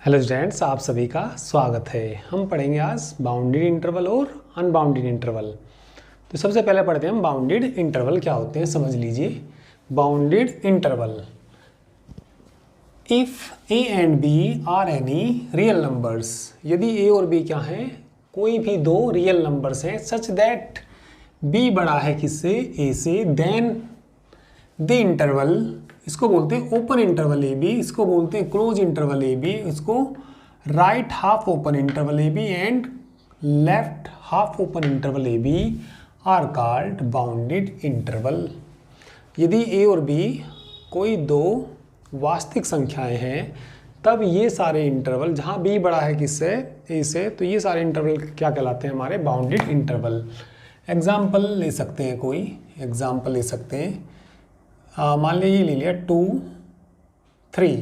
Hello students, आप सभी का स्वागत है। हम पढ़ेंगे आज बाउंडेड इंटरवल और अनबाउंडेड इंटरवल। तो सबसे पहले पढ़ते हैं हम बाउंडेड इंटरवल क्या होते हैं। समझ लीजिए bounded interval, if a and b are any real numbers, यदि ए और बी क्या हैं, कोई भी दो रियल नंबर्स हैं, सच दैट बी बड़ा है किससे, ए से, देन द इंटरवल, इसको बोलते हैं ओपन इंटरवल ए बी, इसको बोलते हैं क्लोज इंटरवल ए बी, इसको right half open interval a b and left half open interval a b are called bounded interval. यदि ए और बी कोई दो वास्तविक संख्याएं हैं, तब ये सारे इंटरवल, जहाँ बी बड़ा है किससे, ए से, तो ये सारे इंटरवल क्या कहलाते हैं, हमारे बाउंडेड इंटरवल। एग्जाम्पल ले सकते हैं, कोई एग्जाम्पल ले सकते हैं। मान लीजिए ये ले लिया 2, 3,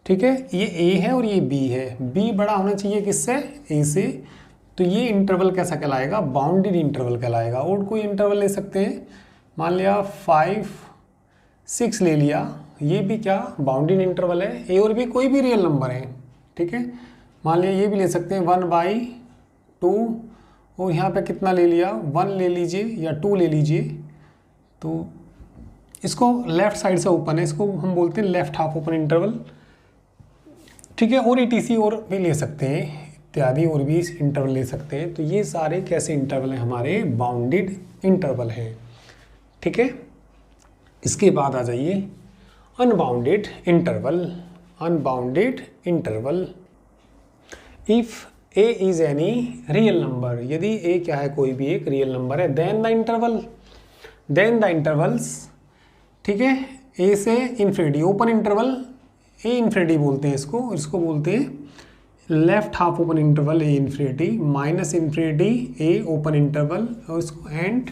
ठीक है, ये ए है और ये बी है, बी बड़ा होना चाहिए किससे, ए से, तो ये इंटरवल कैसा कहलाएगा, बाउंडेड इंटरवल कहलाएगा। और कोई इंटरवल ले सकते हैं, मान लिया 5, 6 ले लिया, ये भी क्या बाउंडेड इंटरवल है, ए और बी कोई भी रियल नंबर है, ठीक है। मान लिया ये भी ले सकते हैं 1/2, और यहाँ पे कितना ले लिया, 1 ले लीजिए या 2 ले लीजिए, तो इसको लेफ्ट साइड से ओपन है, इसको हम बोलते हैं लेफ्ट हाफ ओपन इंटरवल, ठीक है। और ETC और भी ले सकते हैं, इत्यादि और भी इंटरवल ले सकते हैं। तो ये सारे कैसे इंटरवल हैं, हमारे बाउंडेड इंटरवल हैं, ठीक है। इसके बाद आ जाइए unbounded interval. Unbounded interval, if A is any real number, यदि ए क्या है, कोई भी एक रियल नंबर है, देन द इंटरवल्स, ठीक है, ए से इन्फिनिटी, ओपन इंटरवल ए इन्फिनिटी बोलते हैं इसको बोलते हैं लेफ्ट हाफ ओपन इंटरवल ए इन्फिनिटी, माइनस इन्फिनिटी ए ओपन इंटरवल, और इसको एंड,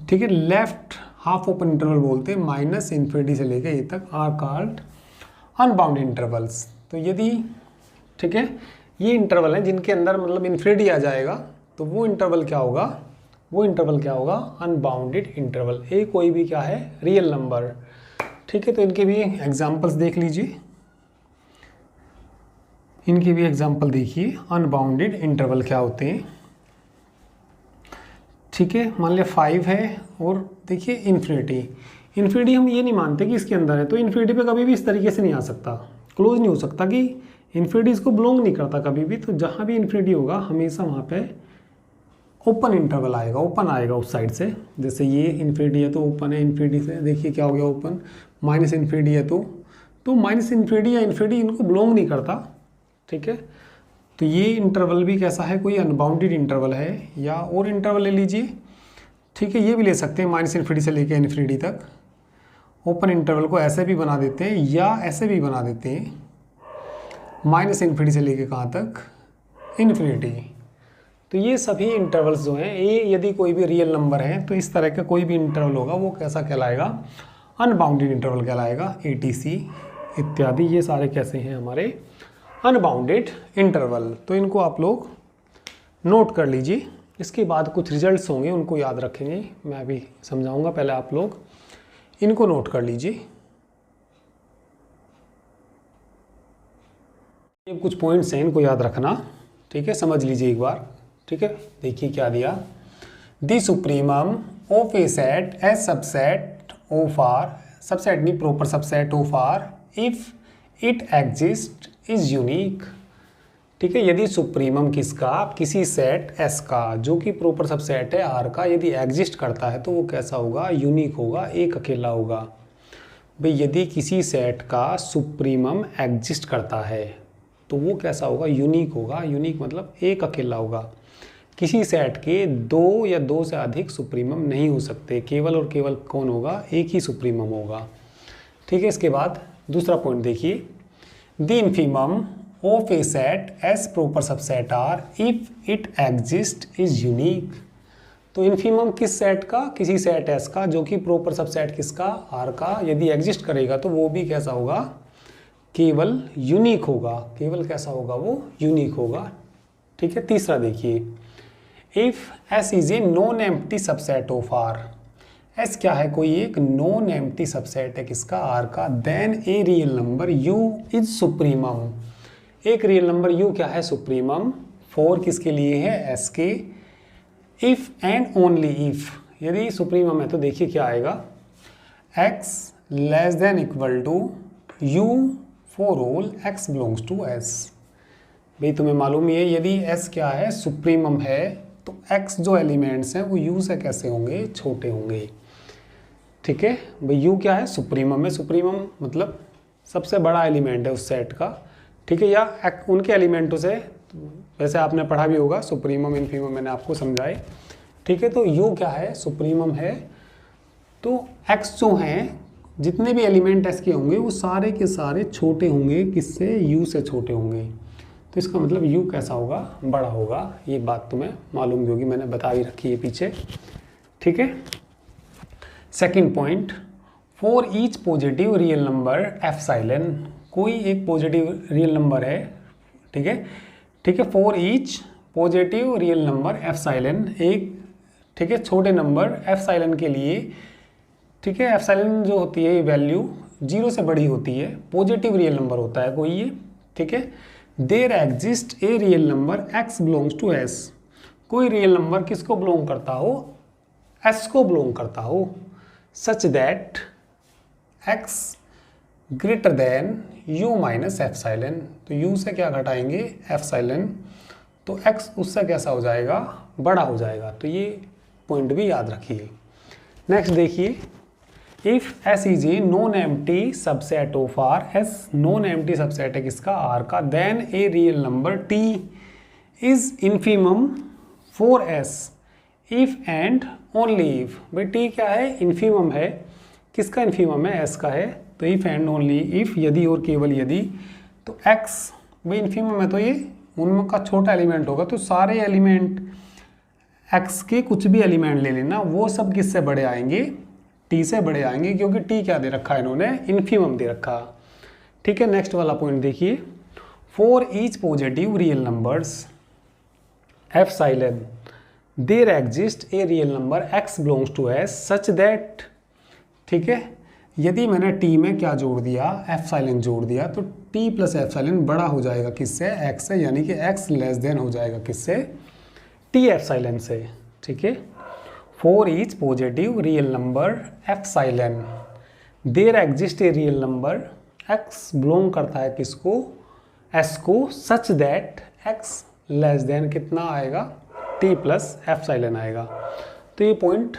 ठीक है, लेफ्ट हाफ ओपन इंटरवल बोलते हैं माइनस इन्फिनिटी से लेकर ए तक, आर कॉल्ड अनबाउंडेड इंटरवल्स। तो यदि, ठीक है, ये इंटरवल हैं जिनके अंदर मतलब इन्फिनिटी आ जाएगा, तो वो इंटरवल क्या होगा, अनबाउंडेड इंटरवल। ए कोई भी क्या है, रियल नंबर, ठीक है। तो इनके भी एग्जांपल्स देख लीजिए, इनके भी एग्जांपल देखिए, अनबाउंडेड इंटरवल क्या होते हैं, ठीक है। मान लिया 5 है और देखिए इन्फिनिटी हम ये नहीं मानते कि इसके अंदर है, तो इन्फिनिटी पे कभी भी इस तरीके से नहीं आ सकता, क्लोज नहीं हो सकता, कि इन्फिनिटी इसको बिलोंग नहीं करता कभी भी। तो जहाँ भी इन्फिनिटी होगा हमेशा वहाँ पे ओपन इंटरवल आएगा, ओपन आएगा उस साइड से। जैसे ये इन्फिनिटी है तो ओपन है, इन्फिनिटी से देखिए क्या हो गया ओपन, माइनस इन्फिनिटी है तो माइनस इन्फिनिटी या इन्फिनिटी इनको बिलोंग नहीं करता, ठीक है। तो ये इंटरवल भी कैसा है, कोई अनबाउंडेड इंटरवल है। या और इंटरवल ले लीजिए, ठीक है, ये भी ले सकते हैं, माइनस इन्फिनिटी से लेकर इन्फिनिटी तक। ओपन इंटरवल को ऐसे भी बना देते हैं या ऐसे भी बना देते हैं, माइनस इन्फिनिटी से लेकर कहाँ तक, इन्फिनिटी। तो ये सभी इंटरवल्स जो हैं, ये यदि कोई भी रियल नंबर है, तो इस तरह का कोई भी इंटरवल होगा वो कैसा कहलाएगा, अनबाउंडेड इंटरवल कहलाएगा, ETC इत्यादि। ये सारे कैसे हैं, हमारे अनबाउंडेड इंटरवल। तो इनको आप लोग नोट कर लीजिए। इसके बाद कुछ रिजल्ट्स होंगे, उनको याद रखेंगे, मैं भी समझाऊंगा, पहले आप लोग इनको नोट कर लीजिए। ये कुछ पॉइंट्स हैं, इनको याद रखना, ठीक है, समझ लीजिए एक बार, ठीक है। देखिए क्या दिया, the supremum of a set as subset of R, subset नहीं proper subset of R, if it exist is unique, ठीक है। यदि सुप्रीमम किसका, किसी सेट S का, जो कि प्रॉपर सबसेट है R का, यदि एग्जिस्ट करता है तो वो कैसा होगा, यूनिक होगा, एक अकेला होगा। भाई यदि किसी सेट का सुप्रीमम एग्जिस्ट करता है तो वो कैसा होगा, यूनिक होगा। यूनिक मतलब एक अकेला होगा। किसी सेट के दो या दो से अधिक सुप्रीमम नहीं हो सकते, केवल और केवल कौन होगा, एक ही सुप्रीमम होगा, ठीक है। इसके बाद दूसरा पॉइंट देखिए, the infimum of a set S proper subset R if it exist is unique. तो इन्फीमम किस सेट का, किसी सेट एस का, जो कि प्रॉपर सबसेट किसका, आर का, यदि एग्जिस्ट करेगा तो वो भी कैसा होगा, केवल यूनिक होगा। केवल कैसा होगा, वो यूनिक होगा, ठीक है। तीसरा देखिए, if S is a non empty subset of R, S क्या है, कोई एक नॉन एम्प्टी सबसेट है किसका, आर का, then a real number u is supremum, एक रियल नंबर यू क्या है, सुप्रीमम, फॉर किसके लिए है, एस के, इफ एंड ओनली इफ, यदि सुप्रीमम है तो देखिए क्या आएगा, x less than equal to u for all x belongs to S. भाई तुम्हें मालूम ही है यदि एस क्या है, सुप्रीमम है, तो एक्स जो एलिमेंट्स हैं वो यू से कैसे होंगे, छोटे होंगे। ठीक है भाई, यू क्या है, सुप्रीमम है, सुप्रीमम मतलब सबसे बड़ा एलिमेंट है उस सेट का। ठीक है, या उनके एलिमेंटों से, वैसे आपने पढ़ा भी होगा सुप्रीमम इन्फीमम, मैंने आपको समझाए। ठीक है, तो यू क्या है, सुप्रीमम है, तो एक्स जो हैं जितने भी एलिमेंट एक्स के होंगे वो सारे के सारे छोटे होंगे, किससे, यू से छोटे होंगे। तो इसका मतलब यू कैसा होगा, बड़ा होगा। ये बात तुम्हें मालूम भी होगी, मैंने बता भी रखी है पीछे। ठीक है, second point, for each positive real number epsilon, कोई एक पॉजिटिव रियल नंबर है, ठीक है, ठीक है, for each positive real number epsilon, एक, ठीक है, छोटे नंबर एप्सिलॉन के लिए, ठीक है, एप्सिलॉन जो होती है वैल्यू 0 से बड़ी होती है, पॉजिटिव रियल नंबर होता है कोई ये। ठीक है, there exist a real number x belongs to S, कोई रियल नंबर किसको बिलोंग करता हो, एस को बिलोंग करता हो, such that x greater than u minus epsilon, तो यू से क्या घटाएंगे, एप्सिलॉन, तो एक्स उससे कैसा हो जाएगा, बड़ा हो जाएगा। तो ये पॉइंट भी याद रखिए। नेक्स्ट देखिए, if S is a non empty subset of R, S non empty subset है किसका, आर का, then a real number t is infimum for S if and only if. भाई टी क्या है, इन्फीमम है, किसका इन्फीमम है, एस का है, तो इफ एंड ओनली इफ, यदि और केवल यदि, तो एक्स भाई इन्फीमम है तो ये उनका छोटा एलिमेंट होगा, तो सारे एलिमेंट एक्स के कुछ भी एलिमेंट ले लेना, वो सब किससे बड़े आएंगे, टी से बड़े आएंगे, क्योंकि टी क्या दे रखा है इन्होंने, इन्फीमम दे रखा। ठीक है, नेक्स्ट वाला पॉइंट देखिए, for each positive real numbers epsilon there exist a real number x belongs to S such that, ठीक है, यदि मैंने टी में क्या जोड़ दिया, एप्सिलॉन जोड़ दिया, तो टी प्लस एप्सिलॉन बड़ा हो जाएगा किससे, एक्स से, यानी कि एक्स लेस देन हो जाएगा किससे, टी एप्सिलॉन से। ठीक है, for each positive real number epsilon there exist a real number x belong करता है किसको, एस को, such that x less than कितना आएगा, टी प्लस एप्सिलॉन आएगा। तो ये पॉइंट,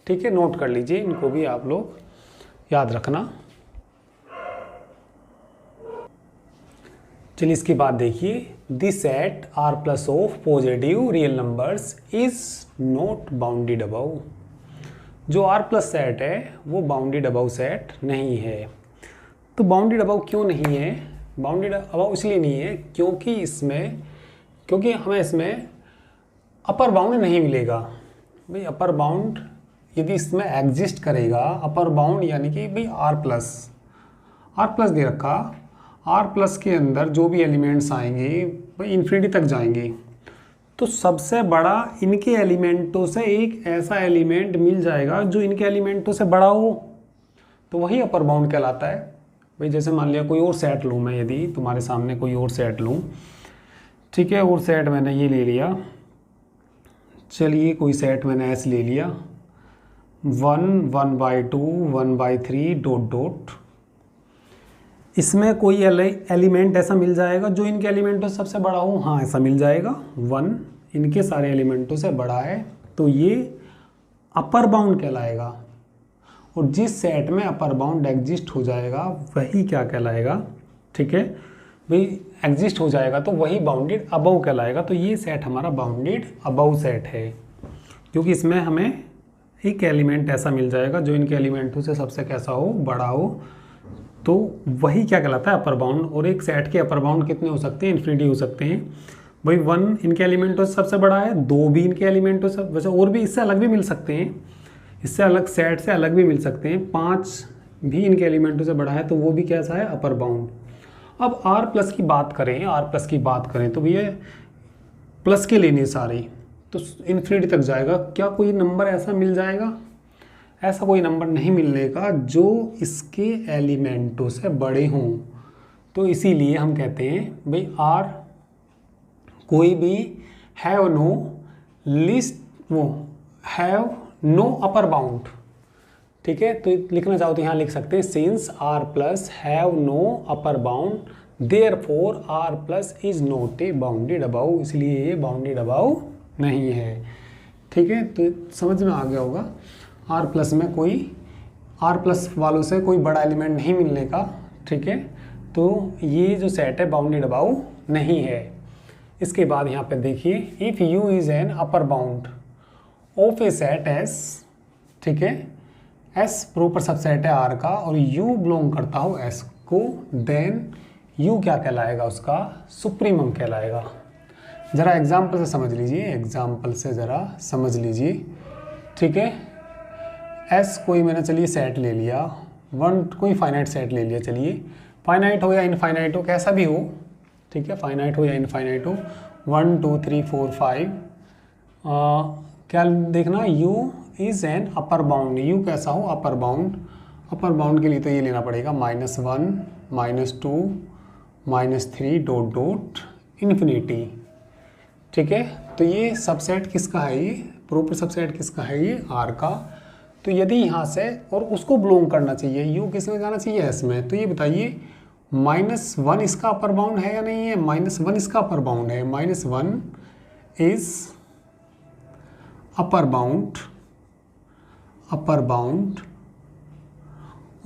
ठीक है, नोट कर लीजिए, इनको भी आप लोग याद रखना। चलिए इसके बाद देखिए, this set R plus of positive real numbers is not bounded above, जो आर प्लस सेट है वो बाउंडेड अबव सेट नहीं है। तो बाउंडेड अबव क्यों नहीं है, बाउंडेड अबव इसलिए नहीं है क्योंकि हमें इसमें अपर बाउंड नहीं मिलेगा। भाई अपर बाउंड यदि इसमें एग्जिस्ट करेगा, अपर बाउंड यानी कि भाई आर प्लस दे रखा, आर प्लस के अंदर जो भी एलिमेंट्स आएंगे भाई इन्फिनिटी तक जाएंगे, तो सबसे बड़ा इनके एलिमेंटों से एक ऐसा एलिमेंट मिल जाएगा जो इनके एलिमेंटों से बड़ा हो, तो वही अपर बाउंड कहलाता है। भाई जैसे मान लिया कोई और सेट लूँ मैं, यदि तुम्हारे सामने कोई और सेट लूँ, ठीक है, और सेट मैंने ये ले लिया, चलिए कोई सेट मैंने ऐसे ले लिया, 1, 1/2, 1/3 डॉट डॉट, इसमें कोई एलिमेंट ऐसा मिल जाएगा जो इनके एलिमेंटों से सबसे बड़ा हो, हाँ ऐसा मिल जाएगा, 1 इनके सारे एलिमेंटों से बड़ा है, तो ये अपर बाउंड कहलाएगा। और जिस सेट में अपर बाउंड एग्जिस्ट हो जाएगा वही क्या कहलाएगा, ठीक है भाई, एग्जिस्ट हो जाएगा तो वही बाउंडेड अबव कहलाएगा। तो ये सेट हमारा बाउंडेड अबव सेट है, क्योंकि इसमें हमें एक एलिमेंट ऐसा मिल जाएगा जो इनके एलिमेंटों से सबसे कैसा हो, बड़ा हो, तो वही क्या कहलाता है अपर बाउंड। और एक सेट के अपर बाउंड कितने हो सकते हैं, इन्फिनिटी हो सकते हैं। भाई 1 इनके एलिमेंटों से सबसे बड़ा है, 2 भी इनके एलिमेंटों से, वैसे और भी इससे अलग भी मिल सकते हैं, इससे अलग सेट से अलग भी मिल सकते हैं, 5 भी इनके एलिमेंटों से बड़ा है, तो वो भी कैसा है, अपर बाउंड। अब आर प्लस की बात करें तो भैया प्लस के लेने सारे, तो इन्फिनिटी तक जाएगा। क्या कोई नंबर ऐसा मिल जाएगा, ऐसा कोई नंबर नहीं मिलने का जो इसके एलिमेंटों से बड़े हों। तो इसीलिए हम कहते हैं भाई आर कोई भी हैव नो लिस्ट वो हैव नो अपर बाउंड। ठीक है, तो लिखना चाहो तो यहाँ लिख सकते हैं since R plus have no upper bound therefore R plus is not a bounded above, इसलिए ये बाउंडेड अबाउ नहीं है। ठीक है, तो समझ में आ गया होगा। आर प्लस में कोई आर प्लस वालों से कोई बड़ा एलिमेंट नहीं मिलने का। ठीक है, तो ये जो सेट है बाउंडेड अबाउ नहीं है। इसके बाद यहाँ पे देखिए if you is an upper bound of a set S. ठीक है, एस प्रॉपर सबसेट है आर का और यू बिलोंग करता हो एस को, देन यू क्या कहलाएगा, उसका सुप्रीमम कहलाएगा। ज़रा एग्जाम्पल से समझ लीजिए, एग्जाम्पल से ज़रा समझ लीजिए। ठीक है, एस कोई मैंने चलिए सेट ले लिया, वन कोई फाइनाइट सेट ले लिया, चलिए फाइनाइट हो या इनफाइनाइट हो कैसा भी हो। ठीक है, फाइनाइट हो या इनफाइनाइट हो, 1 2 3 4 5 क्या देखना, u is an upper bound, u कैसा हो अपर बाउंड। अपर बाउंड के लिए तो ये लेना पड़ेगा -1 -2 -3 डॉट डॉट इन्फिनिटी। ठीक है, तो ये सबसेट किसका है, ये प्रॉपर सबसेट किसका है, ये R का। तो यदि यहाँ से और उसको बिलोंग करना चाहिए, u किस में जाना चाहिए S में, तो ये बताइए -1 इसका अपर बाउंड है या नहीं है, -1 इसका अपर बाउंड है, -1 इज अपर बाउंड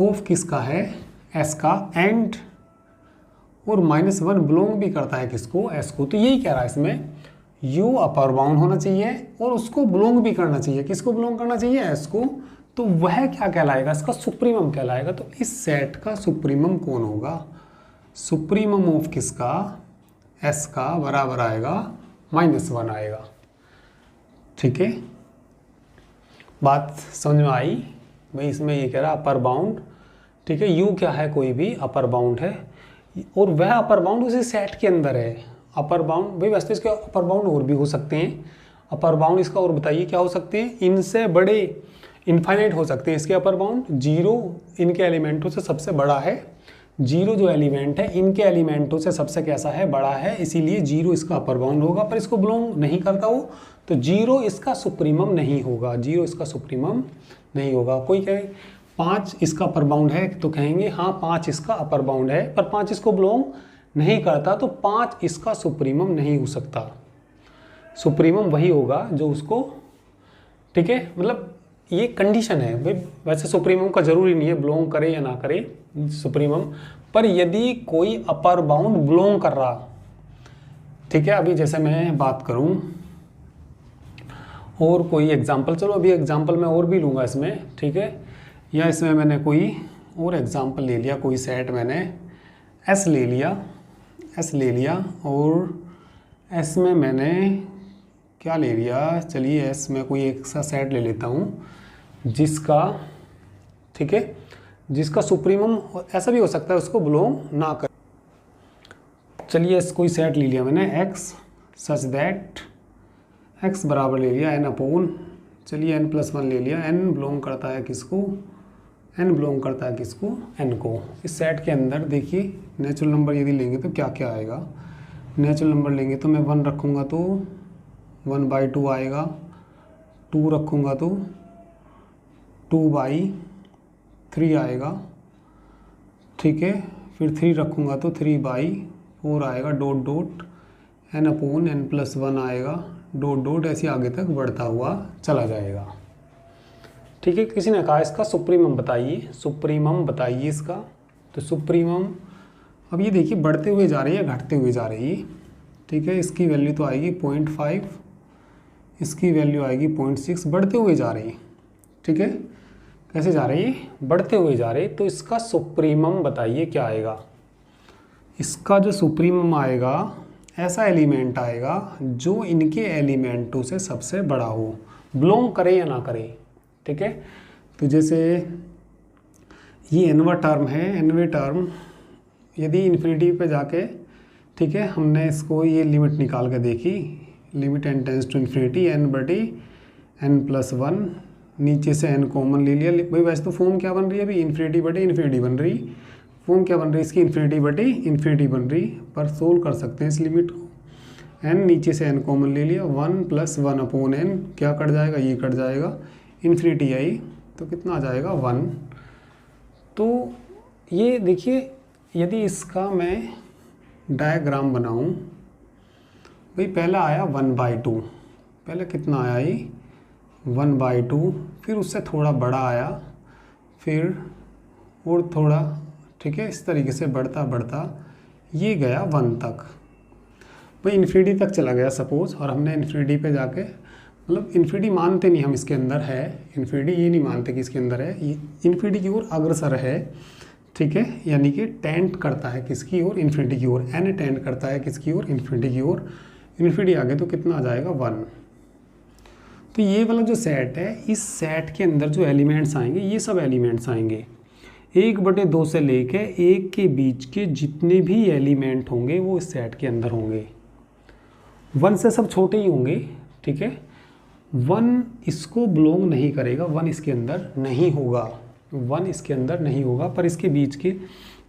ऑफ किसका है, S का, एंड और -1 बिलोंग भी करता है किसको, S को। तो यही कह रहा है इसमें u अपर बाउंड होना चाहिए और उसको बिलोंग भी करना चाहिए, किसको बिलोंग करना चाहिए, S को। तो वह क्या कहलाएगा, इसका सुप्रीमम कहलाएगा। तो इस सेट का सुप्रीमम कौन होगा, सुप्रीमम ऑफ किसका, S का बराबर आएगा -1 आएगा। ठीक है, बात समझ में आई भाई। इसमें ये कह रहा है अपर बाउंड। ठीक है, u क्या है, कोई भी अपर बाउंड है और वह अपर बाउंड उसी सेट के अंदर है। अपर बाउंड भाई वैसे इसके अपर बाउंड और भी हो सकते हैं, अपर बाउंड इसका और बताइए क्या हो सकते हैं, इनसे बड़े इनफाइनाइट हो सकते हैं इसके अपर बाउंड। 0 इनके एलिमेंटों से सबसे बड़ा है, 0 जो एलिमेंट है इनके एलिमेंटों से सबसे कैसा है, बड़ा है, इसीलिए 0 इसका अपर बाउंड होगा। पर इसको बिलोंग नहीं करता वो, तो 0 इसका सुप्रीमम नहीं होगा, 0 इसका सुप्रीमम नहीं होगा। कोई कहे 5 इसका अपर बाउंड है, तो कहेंगे हाँ 5 इसका अपर बाउंड है, पर 5 इसको बिलोंग नहीं करता, तो 5 इसका सुप्रीमम नहीं हो सकता। सुप्रीमम वही होगा जो उसको, ठीक है, मतलब ये कंडीशन है भाई। वैसे सुप्रीमम का जरूरी नहीं है बिलोंग करे या ना करे सुप्रीमम, पर यदि कोई अपर बाउंड बिलोंग कर रहा, ठीक है। अभी जैसे मैं बात करूं और कोई एग्जांपल, चलो अभी एग्जांपल मैं और भी लूँगा इसमें, ठीक है, या इसमें मैंने कोई और एग्जांपल ले लिया, कोई सेट मैंने एस ले लिया और एस में मैंने क्या ले लिया, चलिए एस में कोई एक सा सेट ले लेता हूँ जिसका, ठीक है, जिसका सुप्रीमम ऐसा भी हो सकता है उसको बिलोंग ना कर। चलिए कोई सेट ले लिया मैंने एक्स सच दैट एक्स बराबर ले लिया एन अपॉन, चलिए एन प्लस 1 ले लिया, एन बिलोंग करता है किसको, एन बिलोंग करता है किसको, एन को। इस सेट के अंदर देखिए नेचुरल नंबर यदि लेंगे तो क्या क्या आएगा, नेचुरल नंबर लेंगे तो मैं 1 रखूँगा तो 1/2 आएगा, 2 रखूँगा तो 2/3 आएगा, ठीक है, फिर 3 रखूँगा तो 3/4 आएगा, dot dot n upon n plus 1 आएगा, डॉट डॉट ऐसे आगे तक बढ़ता हुआ चला जाएगा, ठीक है। किसी ने कहा इसका सुप्रीमम बताइए, सुप्रीमम बताइए इसका, तो सुप्रीमम अब ये देखिए बढ़ते हुए जा रही है घटते हुए जा रही है, ठीक है। इसकी वैल्यू तो आएगी 0.5, इसकी वैल्यू आएगी 0.6, बढ़ते हुए जा रही है, ठीक है। कैसे जा रही है, बढ़ते हुए जा रही है। तो इसका सुप्रीमम बताइए क्या आएगा, इसका जो सुप्रीमम आएगा ऐसा एलिमेंट आएगा जो इनके एलिमेंटों से सबसे बड़ा हो, बिलोंग करे या ना करे, ठीक है। तो जैसे ये एनवा टर्म है, एनवे टर्म यदि इन्फिनिटी पे जाके, ठीक है, हमने इसको ये लिमिट निकाल के देखी, limit n tends to infinity n/n+1 नीचे से n कॉमन ले लिया। भाई वैसे तो फॉर्म क्या बन रही है अभी, इन्फिनिटी बटे इन्फिनिटी बन रही। फॉर्म क्या बन रही है इसकी, इन्फिनिटी बटे इन्फिनिटी बन रही। पर सोल्व कर सकते हैं इस लिमिट को। n नीचे से n कॉमन ले लिया, 1 + 1/n क्या कट जाएगा, ये कट जाएगा। इन्फिनिटी आई तो कितना आ जाएगा 1। तो ये देखिए यदि इसका मैं डायग्राम बनाऊं, भाई पहला आया 1/2, पहले कितना आया ये 1/2, फिर उससे थोड़ा बड़ा आया, फिर और थोड़ा, ठीक है, इस तरीके से बढ़ता बढ़ता ये गया 1 तक। भाई इन्फिनिटी तक चला गया सपोज, और हमने इन्फिनिटी पे जाके, मतलब इन्फिनिटी मानते नहीं हम इसके अंदर है, इन्फिनिटी ये नहीं मानते कि इसके अंदर है, ये इन्फिनिटी की ओर अग्रसर है, ठीक है, यानी कि टेंड करता है किसकी ओर, इन्फिनिटी की ओर। n टेंड करता है किसकी ओर, इन्फिनिटी की ओर। इन्फिनिटी आगे तो कितना आ जाएगा 1। तो ये वाला जो सेट है, इस सेट के अंदर जो एलिमेंट्स आएंगे ये सब एलिमेंट्स आएंगे 1/2 से लेके 1 के बीच के जितने भी एलिमेंट होंगे वो इस सेट के अंदर होंगे। 1 से सब छोटे ही होंगे, ठीक है। 1 इसको बिलोंग नहीं करेगा, 1 इसके अंदर नहीं होगा, 1 इसके अंदर नहीं होगा। पर इसके बीच के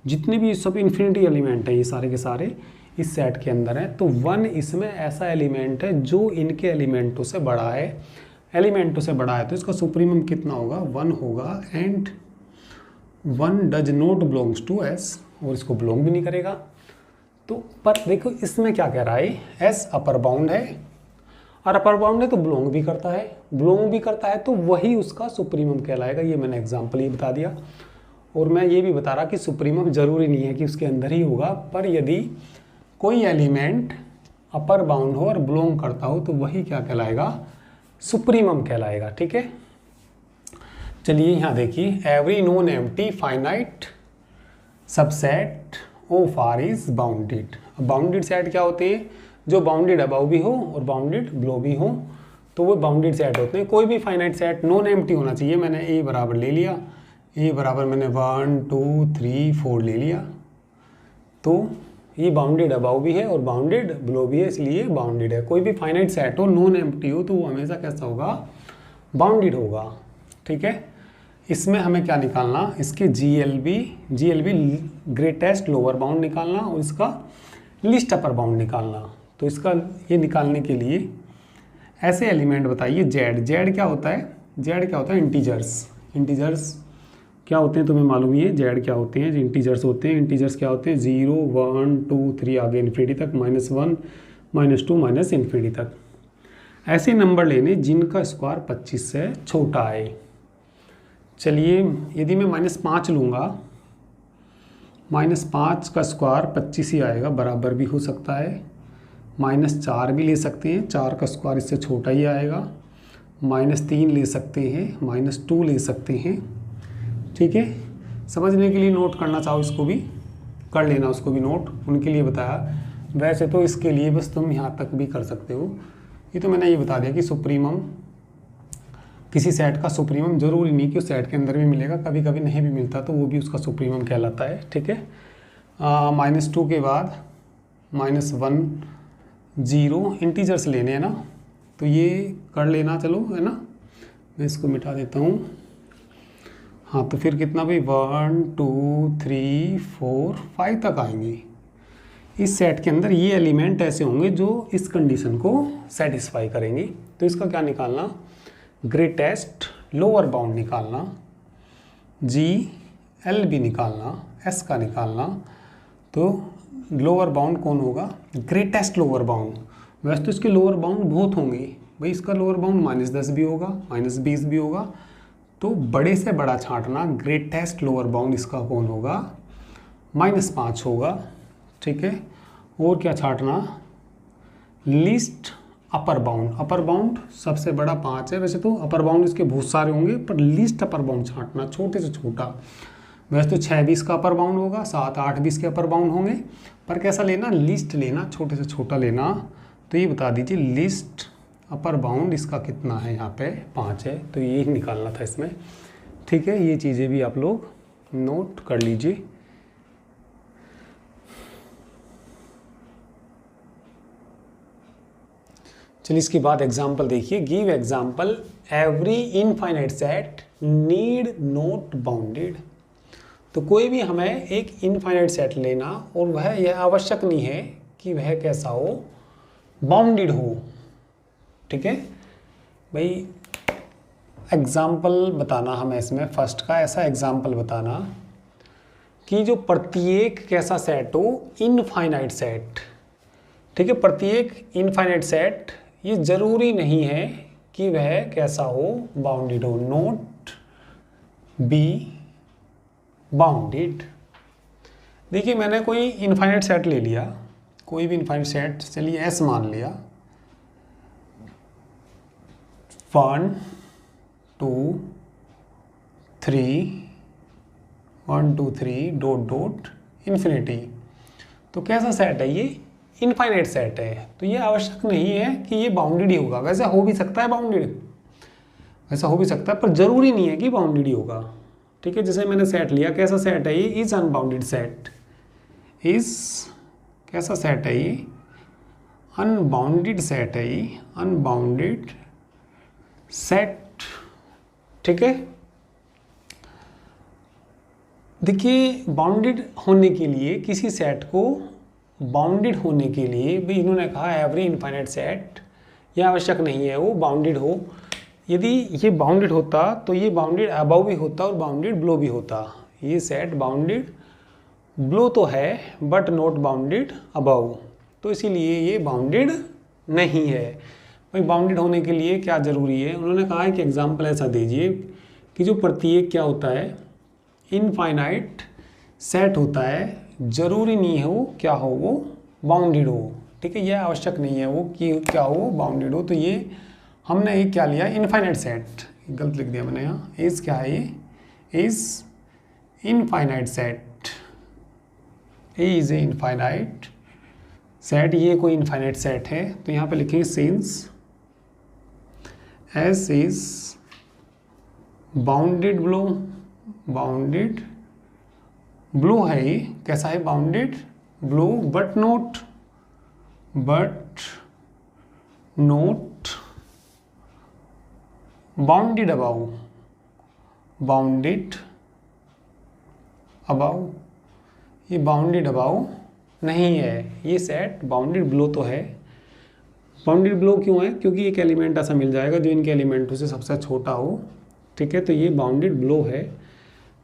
जितने भी सब इन्फिनिटी एलिमेंट हैं ये सारे के सारे इस सेट के अंदर हैं। तो 1 इसमें ऐसा एलिमेंट है जो इनके एलिमेंटों से बड़ा है, एलिमेंटों से बड़ा है, तो इसका सुप्रीमम कितना होगा 1 होगा। And 1 does not belongs to S, और इसको बिलोंग भी नहीं करेगा। तो पर देखो इसमें क्या कह रहा है, S अपर बाउंड है, और अपर बाउंड है तो बिलोंग भी करता है, बिलोंग भी करता है तो वही उसका सुप्रीमम कहलाएगा। ये मैंने एग्जांपल ही बता दिया। और मैं ये भी बता रहा कि सुप्रीमम जरूरी नहीं है कि उसके अंदर ही होगा, पर यदि कोई एलिमेंट अपर बाउंड हो और बिलोंग करता हो तो वही क्या कहलाएगा, सुप्रीमम कहलाएगा, ठीक है। चलिए यहाँ देखिए, every non empty finite subset of R is bounded. Bounded set क्या होते हैं, जो बाउंडेड अबव भी हो और बाउंडेड बिलो भी हो, तो वो बाउंडेड सेट होते हैं। कोई भी फाइनाइट सेट नॉन एम्प्टी होना चाहिए। मैंने A बराबर ले लिया, A बराबर मैंने 1 2 3 4 ले लिया, तो ये बाउंडेड अबव भी है और बाउंडेड बिलो भी है, इसलिए बाउंडेड है। कोई भी फाइनाइट सेट हो नॉन एम्प्टी हो तो वो हमेशा कैसा होगा, बाउंडेड होगा, ठीक है। इसमें हमें क्या निकालना, इसके GLB ग्रेटेस्ट लोअर बाउंड निकालना और इसका लिस्ट अपर बाउंड निकालना। तो इसका ये निकालने के लिए ऐसे एलिमेंट बताइए। जेड क्या होता है, जेड क्या होता है, इंटीजर्स क्या होते हैं तुम्हें मालूम ही है। जेड क्या होते हैं, इंटीजर्स होते हैं। इंटीजर्स क्या होते हैं, 0 1 2 3 आगे इन्फिनिटी तक, -1 -2 माइनस इन्फिनिटी तक। ऐसे नंबर लेने जिनका स्क्वायर 25 से छोटा है। चलिए यदि मैं -5 लूँगा, -5 का स्क्वायर 25 ही आएगा, बराबर भी हो सकता है। -4 भी ले सकते हैं, 4 का स्क्वायर इससे छोटा ही आएगा। -3 ले सकते हैं, -2 ले सकते हैं, ठीक है। समझने के लिए नोट करना चाहो इसको भी कर लेना, उसको भी नोट, उनके लिए बताया। वैसे तो इसके लिए बस तुम यहाँ तक भी कर सकते हो। ये तो मैंने ये बता दिया कि सुप्रीमम, किसी सेट का सुप्रीमम जरूरी नहीं कि उस सेट के अंदर भी मिलेगा, कभी कभी नहीं भी मिलता तो वो भी उसका सुप्रीमम कहलाता है, ठीक है। -2 के बाद -1 0 इंटीजर्स लेने हैं ना, तो ये कर लेना, चलो है ना। मैं इसको मिटा देता हूँ। हाँ तो फिर कितना भाई 1 2 3 4 5 तक आएंगे। इस सेट के अंदर ये एलिमेंट ऐसे होंगे जो इस कंडीशन को सेटिस्फाई करेंगे। तो इसका क्या निकालना, ग्रेटेस्ट लोअर बाउंड निकालना, GLB निकालना, S का निकालना। तो लोअर बाउंड कौन होगा, ग्रेटेस्ट लोअर बाउंड। वैसे तो इसके लोअर बाउंड बहुत होंगे भाई, इसका लोअर बाउंड -10 भी होगा, -20 भी होगा। तो बड़े से बड़ा छांटना, ग्रेटेस्ट लोअर बाउंड इसका कौन होगा, -5 होगा, ठीक है। और क्या छांटना, लिस्ट अपर बाउंड सबसे बड़ा 5 है। वैसे तो अपर बाउंड इसके बहुत सारे होंगे, पर लिस्ट अपर बाउंड छांटना, छोटे से छोटा। वैसे तो 6-20 का अपर बाउंड होगा, 7-8-20 के अपर बाउंड होंगे, पर कैसा लेना, लिस्ट लेना, छोटे से छोटा लेना। तो ये बता दीजिए लिस्ट अपर बाउंड इसका कितना है, यहाँ पे 5 है, तो ये निकालना था इसमें, ठीक है। ये चीज़ें भी आप लोग नोट कर लीजिए। चलिए इसके बाद एग्जाम्पल देखिए, give example every infinite set need not bounded. तो कोई भी हमें एक इनफाइनाइट सेट लेना और वह यह आवश्यक नहीं है कि वह कैसा हो, बाउंडेड हो। ठीक है भाई, एग्जाम्पल बताना हमें इसमें फर्स्ट का ऐसा एग्जाम्पल बताना कि जो प्रत्येक कैसा सेट हो, इनफाइनाइट सेट। ठीक है, प्रत्येक इनफाइनाइट सेट ये जरूरी नहीं है कि वह कैसा हो, बाउंडेड हो, नॉट बी बाउंडेड। देखिए मैंने कोई इनफाइनाइट सेट ले लिया, कोई भी इनफाइनाइट सेट, चलिए एस मान लिया, 1 2 3 1 2 3 डॉट डॉट इन्फिनिटी। तो कैसा सेट है ये, इनफाइनाइट सेट है। तो ये आवश्यक नहीं है कि ये बाउंडेड ही होगा, वैसे हो भी सकता है बाउंडेड, वैसा हो भी सकता है, पर जरूरी नहीं है कि बाउंडेड ही होगा। ठीक है, जैसे मैंने सेट लिया, कैसा सेट है ये, इज अनबाउंडेड सेट, इज कैसा सेट है ये, अनबाउंडेड सेट है ये, अनबाउंडेड सेट। ठीक है, देखिए बाउंडेड होने के लिए, किसी सेट को बाउंडेड होने के लिए भी इन्होंने कहा एवरी इनफाइनाइट सेट, यह आवश्यक नहीं है वो बाउंडेड हो। यदि ये बाउंडेड होता तो ये बाउंडेड अबव भी होता और बाउंडेड बिलो भी होता। ये सेट बाउंडेड बिलो तो है बट नॉट बाउंडेड अबव, तो इसीलिए ये बाउंडेड नहीं है। भाई बाउंडेड होने के लिए क्या ज़रूरी है, उन्होंने कहा है कि एग्जाम्पल ऐसा दीजिए कि जो प्रत्येक क्या होता है, इनफाइनाइट सेट होता है, जरूरी नहीं हो क्या हो वो बाउंडेड हो। ठीक है, यह आवश्यक नहीं है वो कि क्या हो, बाउंडेड हो। तो ये हमने एक क्या लिया, इनफाइनाइट सेट, गलत लिख दिया मैंने यहाँ, इज क्या है ये, is infinite set, is a infinite set, ये कोई इनफाइनाइट सेट है। तो यहाँ पे लिखेंगे since S is bounded below, bounded below है ये, कैसा है, bounded below but not bounded above, bounded above, ये बाउंडेड अबाउ नहीं है, ये सेट बाउंडेड बिलो तो है। बाउंडेड बिलो क्यों है, क्योंकि एक एलिमेंट ऐसा मिल जाएगा जो इनके एलिमेंटों से सबसे छोटा हो। ठीक है, तो ये बाउंडेड बिलो है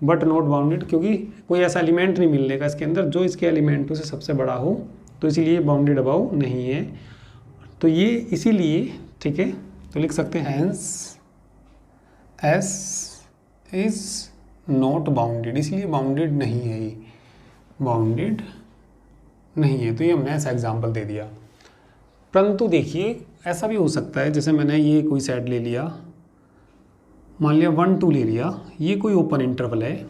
बट नॉट बाउंडेड, क्योंकि कोई ऐसा एलिमेंट नहीं मिलने का इसके अंदर जो इसके एलिमेंटों से सबसे बड़ा हो, तो इसीलिए बाउंडेड अबाउ नहीं है। तो ये इसीलिए, ठीक है, तो लिख सकते हैं hence S is not bounded, इसलिए बाउंडेड नहीं है, ये बाउंडेड नहीं है। तो ये हमने ऐसा एग्जाम्पल दे दिया। परंतु देखिए ऐसा भी हो सकता है, जैसे मैंने ये कोई सेट ले लिया, मान लिया 1 2 ले लिया, ये कोई ओपन इंटरवल है।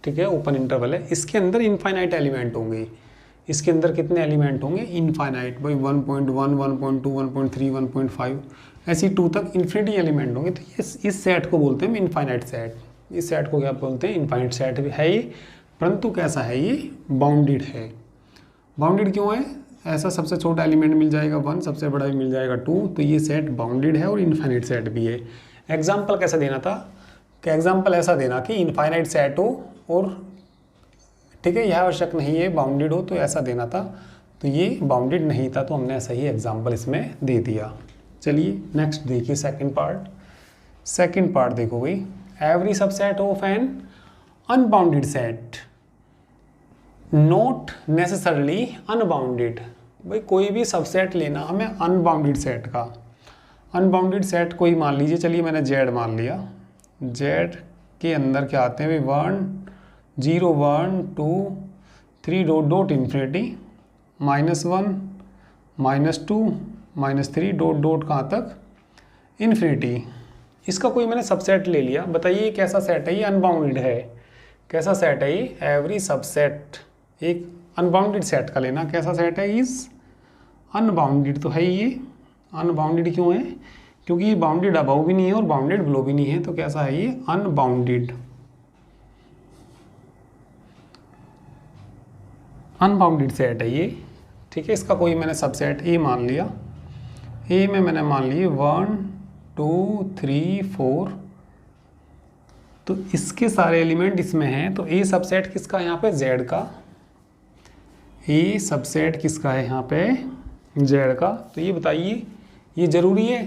ठीक है, ओपन इंटरवल है, इसके अंदर इनफाइनाइट एलिमेंट होंगे। इसके अंदर कितने एलिमेंट होंगे, इनफाइनाइट, भाई 1.1 1.2 1.3 1.5 ऐसी 2 तक इन्फिनिटी एलिमेंट होंगे। तो इस सेट को बोलते हैं इनफाइनाइट सेट। इस सेट को क्या बोलते हैं, इनफाइनाइट सेट है ये, परंतु कैसा है ये, बाउंडेड है। बाउंडेड क्यों है, ऐसा सबसे छोटा एलिमेंट मिल जाएगा 1, सबसे बड़ा भी मिल जाएगा 2, तो ये सेट बाउंडेड है और इनफाइनाइट सेट भी है। एग्जाम्पल कैसा देना था, कि एग्जाम्पल ऐसा देना कि इनफाइनाइट सेट हो और ठीक है, यह आवश्यक नहीं है बाउंडेड हो, तो ऐसा देना था। तो ये बाउंडेड नहीं था, तो हमने ऐसा ही एग्जाम्पल इसमें दे दिया। चलिए नेक्स्ट देखिए, सेकंड पार्ट। सेकंड पार्ट देखो भाई, every subset of an unbounded set not necessarily unbounded. भाई कोई भी सबसेट लेना हमें अनबाउंडेड सेट का, अनबाउंडेड सेट कोई मान लीजिए, चलिए मैंने जेड मान लिया, जेड के अंदर क्या आते हैं भाई 1 0 1 2 3 dot dot infinity, -1 -2 -3 dot dot कहाँ तक, इन्फिनिटी। इसका कोई मैंने सबसेट ले लिया, बताइए कैसा सेट है ये, अनबाउंडेड है। कैसा सेट है ये, एवरी सबसेट, एक अनबाउंडेड सेट का लेना, कैसा सेट है, इज अनबाउंडेड। तो है ये अनबाउंडेड क्यों है, क्योंकि ये बाउंडेड अबव भी नहीं है और बाउंडेड बिलो भी नहीं है, तो कैसा है ये, अनबाउंडेड, अनबाउंडेड सेट है ये। ठीक है, इसका कोई मैंने सबसेट ए मान लिया, ए में मैंने मान ली 1 2 3 4, तो इसके सारे एलिमेंट इसमें हैं, तो ए सबसेट किसका यहाँ पे, जेड का। ए सबसेट किसका है यहाँ पे, जेड का। तो ये बताइए ये ज़रूरी है,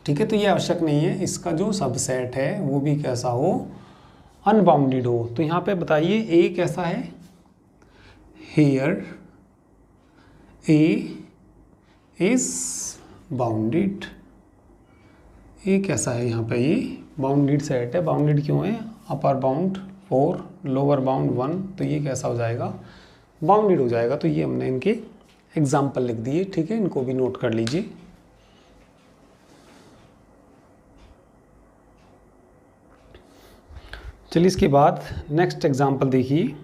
ठीक है, तो ये आवश्यक नहीं है, इसका जो सबसेट है वो भी कैसा हो, अनबाउंडेड हो। तो यहाँ पे बताइए ए कैसा है, हियर ए इज बाउंडेड। ए कैसा है यहाँ पे, ये बाउंडेड सेट है। बाउंडेड क्यों है, अपर बाउंड 4, लोअर बाउंड 1, तो ये कैसा हो जाएगा, बाउंडेड हो जाएगा। तो ये हमने इनके एग्जाम्पल लिख दिए, ठीक है, इनको भी नोट कर लीजिए। चलिए इसके बाद नेक्स्ट एग्जाम्पल देखिए।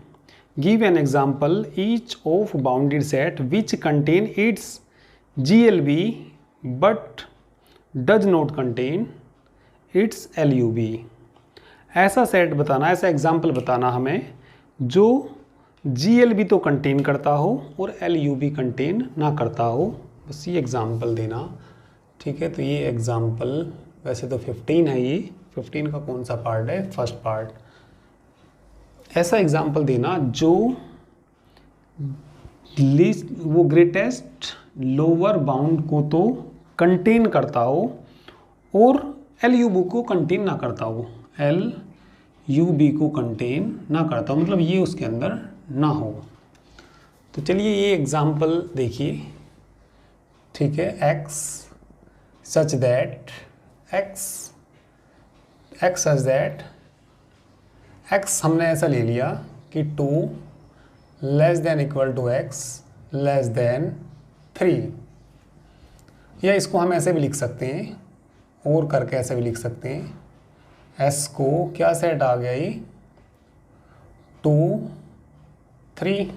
Give an example each of bounded set which contain it's GLB but does not contain it's LUB। ऐसा सेट बताना, ऐसा एग्जाम्पल बताना हमें जो GLB तो कंटेन करता हो और LUB कंटेन ना करता हो, बस ये एग्जाम्पल देना, ठीक है। तो ये एग्जाम्पल वैसे तो 15 है, ये 15 का कौन सा पार्ट है, फर्स्ट पार्ट। ऐसा एग्जाम्पल देना जो लीस्ट वो ग्रेटेस्ट लोअर बाउंड को तो कंटेन करता हो और LUB को कंटेन ना करता हो, LUB को कंटेन ना करता हो, मतलब ये उसके अंदर ना हो। तो चलिए ये एग्जाम्पल देखिए, ठीक है। x सच दैट x हमने ऐसा ले लिया कि 2 less than equal to x less than 3, या इसको हम ऐसे भी लिख सकते हैं, और करके ऐसे भी लिख सकते हैं। s को क्या सेट आ गया, ये 2 3,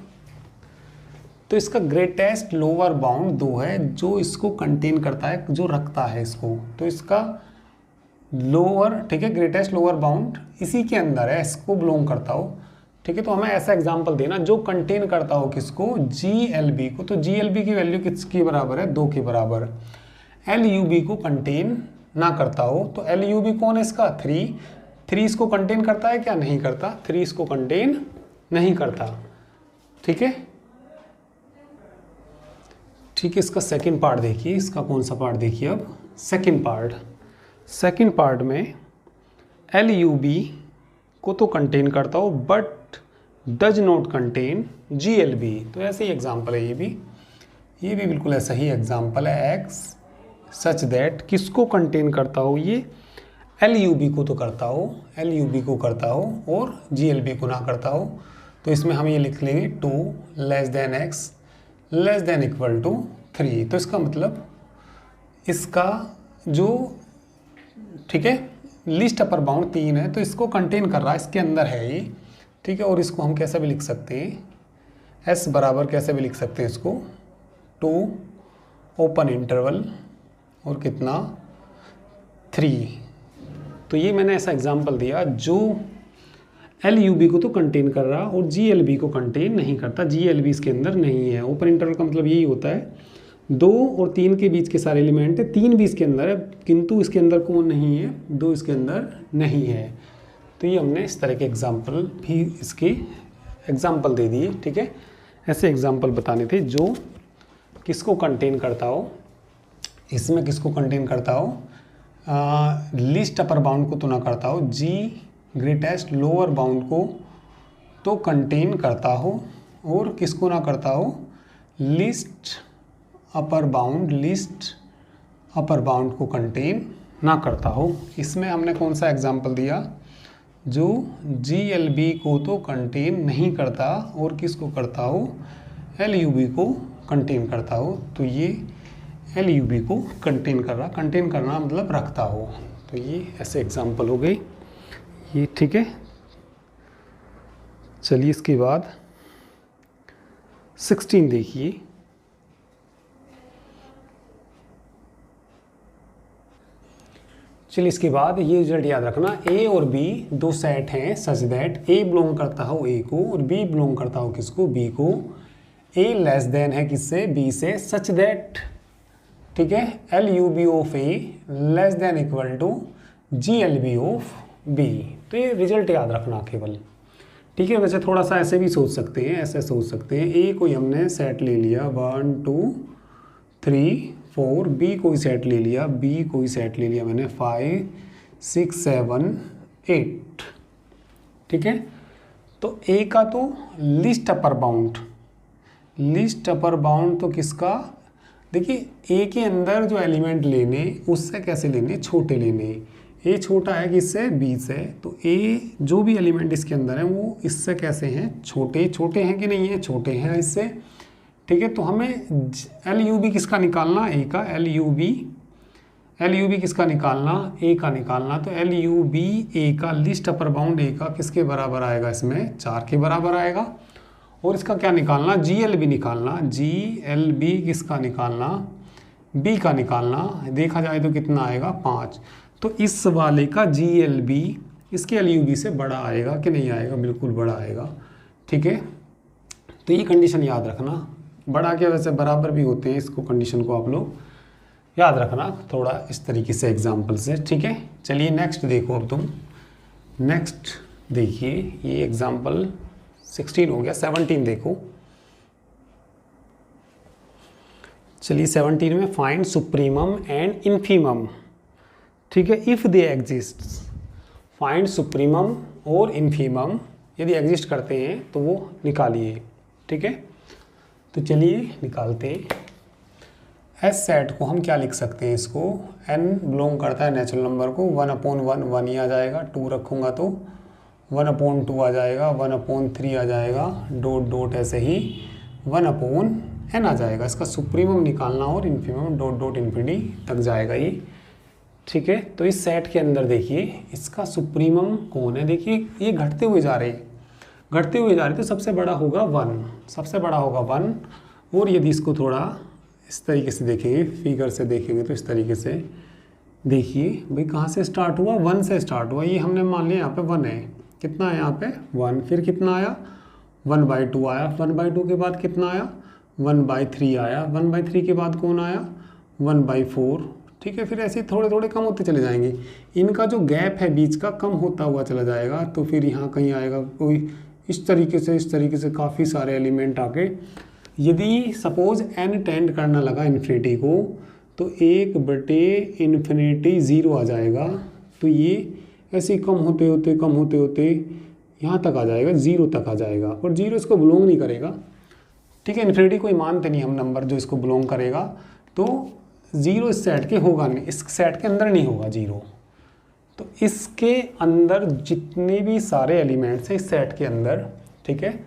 तो इसका ग्रेटेस्ट लोअर बाउंड 2 है जो इसको कंटेन करता है, जो रखता है इसको। तो इसका लोअर, ठीक है, ग्रेटेस्ट लोअर बाउंड इसी के अंदर है, इसको बिलोंग करता हो, ठीक है। तो हमें ऐसा एग्जांपल देना जो कंटेन करता हो किसको, GLB को। तो GLB की वैल्यू किसके बराबर है, 2 के बराबर। LUB को कंटेन ना करता हो, तो LUB कौन है इसका, 3 इसको कंटेन करता है क्या, नहीं करता, 3 इसको कंटेन नहीं करता, ठीक है। ठीक है, इसका सेकंड पार्ट देखिए, इसका कौन सा पार्ट देखिए अब, सेकंड पार्ट में LUB को तो कंटेन करता हो but does not contain GLB। तो ऐसे ही एग्जाम्पल है, ये भी बिल्कुल ऐसा ही एग्जाम्पल है। x सच दैट किसको कंटेन करता हो, ये LUB को तो करता हो, LUB को करता हो और GLB को ना करता हो। तो इसमें हम ये लिख लेंगे 2 less than x less than equal to 3। तो इसका मतलब इसका जो, ठीक है, लिस्ट अपर बाउंड 3 है, तो इसको कंटेन कर रहा है, इसके अंदर है ये, ठीक है। और इसको हम कैसे भी लिख सकते हैं, s बराबर कैसे भी लिख सकते हैं इसको, 2 ओपन इंटरवल और कितना 3। तो ये मैंने ऐसा एग्जांपल दिया जो LUB को तो कंटेन कर रहा और GLB को कंटेन नहीं करता, GLB इसके अंदर नहीं है। ओपन इंटरवल का मतलब यही होता है 2 और 3 के बीच के सारे एलिमेंट है, 3 भी इसके अंदर है किंतु इसके अंदर कौन नहीं है, 2 इसके अंदर नहीं है। तो ये हमने इस तरह के एग्जाम्पल भी इसके एग्जाम्पल दे दिए, ठीक है। ऐसे एग्जाम्पल बताने थे जो किसको कंटेन करता हो, इसमें किसको कंटेन करता हो, लिस्ट अपर बाउंड को तो ना करता हो, G ग्रेटेस्ट लोअर बाउंड को तो कंटेन करता हो और किसको ना करता हो, लिस्ट अपर बाउंड को कंटेन ना करता हो। इसमें हमने कौन सा एग्जाम्पल दिया, जो GLB को तो कंटेन नहीं करता और किसको करता हो, LUB को कंटेन करता हो। तो ये LUB को कंटेन कर रहा, कंटेन करना मतलब रखता हो। तो ये ऐसे एग्जाम्पल हो गए ये, ठीक है। चलिए इसके बाद 16 देखिए। चलिए इसके बाद ये रिजल्ट याद रखना, A और B 2 सेट हैं सच दैट A बिलोंग करता हो A को और B बिलोंग करता हो किसको, B को। A लेस देन है किससे, B से, सच दैट ठीक है, L U B of A less than equal to G L B of B. तो ये रिजल्ट याद रखना केवल, ठीक है। वैसे थोड़ा सा ऐसे भी सोच सकते हैं, ऐसे सोच सकते हैं, ए कोई हमने सेट ले लिया 1 2 3 4, बी कोई सेट ले लिया, बी कोई सेट ले लिया मैंने 5 6 7 8, ठीक है। तो ए का तो list upper bound, list upper bound तो किसका, देखिए ए के अंदर जो एलिमेंट लेने उससे कैसे लेने, छोटे लेने। ए छोटा है किससे, बी से, तो ए जो भी एलिमेंट इसके अंदर है वो इससे कैसे हैं, छोटे। छोटे हैं कि नहीं है, छोटे हैं इससे, ठीक है। तो हमें एल यू बी किसका निकालना, ए का, एल यू बी किसका निकालना, ए का निकालना। तो एल यू बी ए का लिस्ट अपर बाउंड ए का किसके बराबर आएगा, इसमें 4 के बराबर आएगा। और इसका क्या निकालना, जी एल बी निकालना, जी एल बी किसका निकालना, बी का निकालना। देखा जाए तो कितना आएगा 5। तो इस वाले का जी एल बी इसके एल यू बी से बड़ा आएगा कि नहीं आएगा, बिल्कुल बड़ा आएगा, ठीक है। तो ये कंडीशन याद रखना, बड़ा के वैसे बराबर भी होते हैं, इसको कंडीशन को आप लोग याद रखना थोड़ा इस तरीके से एग्जाम्पल से, ठीक है। चलिए नेक्स्ट देखो, अब तुम नेक्स्ट देखिए, ये एग्जाम्पल 16 हो गया, 17 देखो। चलिए 17 में फाइंड सुप्रीमम एंड इन्फीमम, ठीक है, if they exist. Find supremum और इन्फीमम यदि एग्जिस्ट करते हैं तो वो निकालिए, ठीक है। तो चलिए निकालते हैं। एस सेट को हम क्या लिख सकते हैं, इसको n बिलोंग करता है नेचुरल नंबर को, 1/1 1 ही आ जाएगा, 2 रखूँगा तो 1/2 आ जाएगा, 1/3 आ जाएगा, डॉट डॉट ऐसे ही 1/n आ जाएगा। इसका सुप्रीमम निकालना और इन्फीमम डॉट डॉट इन्फिनिटी तक जाएगा ये, ठीक है। तो इस सेट के अंदर देखिए इसका सुप्रीमम कौन है, देखिए ये घटते हुए जा रहे, घटते हुए जा रहे, तो सबसे बड़ा होगा 1, सबसे बड़ा होगा 1। और यदि इसको थोड़ा इस तरीके से देखेंगे, फिगर से देखेंगे तो इस तरीके से देखिए भाई, कहाँ से स्टार्ट हुआ, 1 से स्टार्ट हुआ। ये हमने मान लिया यहाँ पे 1 है, कितना है यहाँ पे 1, फिर कितना आया 1/2 आया, 1/2 के बाद कितना आया 1/3 आया, 1/3 के बाद कौन आया 1/4, ठीक है। फिर ऐसे थोड़े थोड़े कम होते चले जाएंगे, इनका जो गैप है बीच का कम होता हुआ चला जाएगा। तो फिर यहाँ कहीं आएगा कोई इस तरीके से काफ़ी सारे एलिमेंट आके, यदि सपोज n टेंड करना लगा इन्फिनिटी को, तो 1/∞ 0 आ जाएगा। तो ये ऐसे कम होते होते यहाँ तक आ जाएगा, 0 तक आ जाएगा, और 0 इसको बिलोंग नहीं करेगा, ठीक है। इन्फिनिटी कोई मानते नहीं हम नंबर जो इसको बिलोंग करेगा, तो 0 इस सेट के होगा नहीं, इस सेट के अंदर नहीं होगा 0। तो इसके अंदर जितने भी सारे एलिमेंट्स हैं इस सेट के अंदर, ठीक है,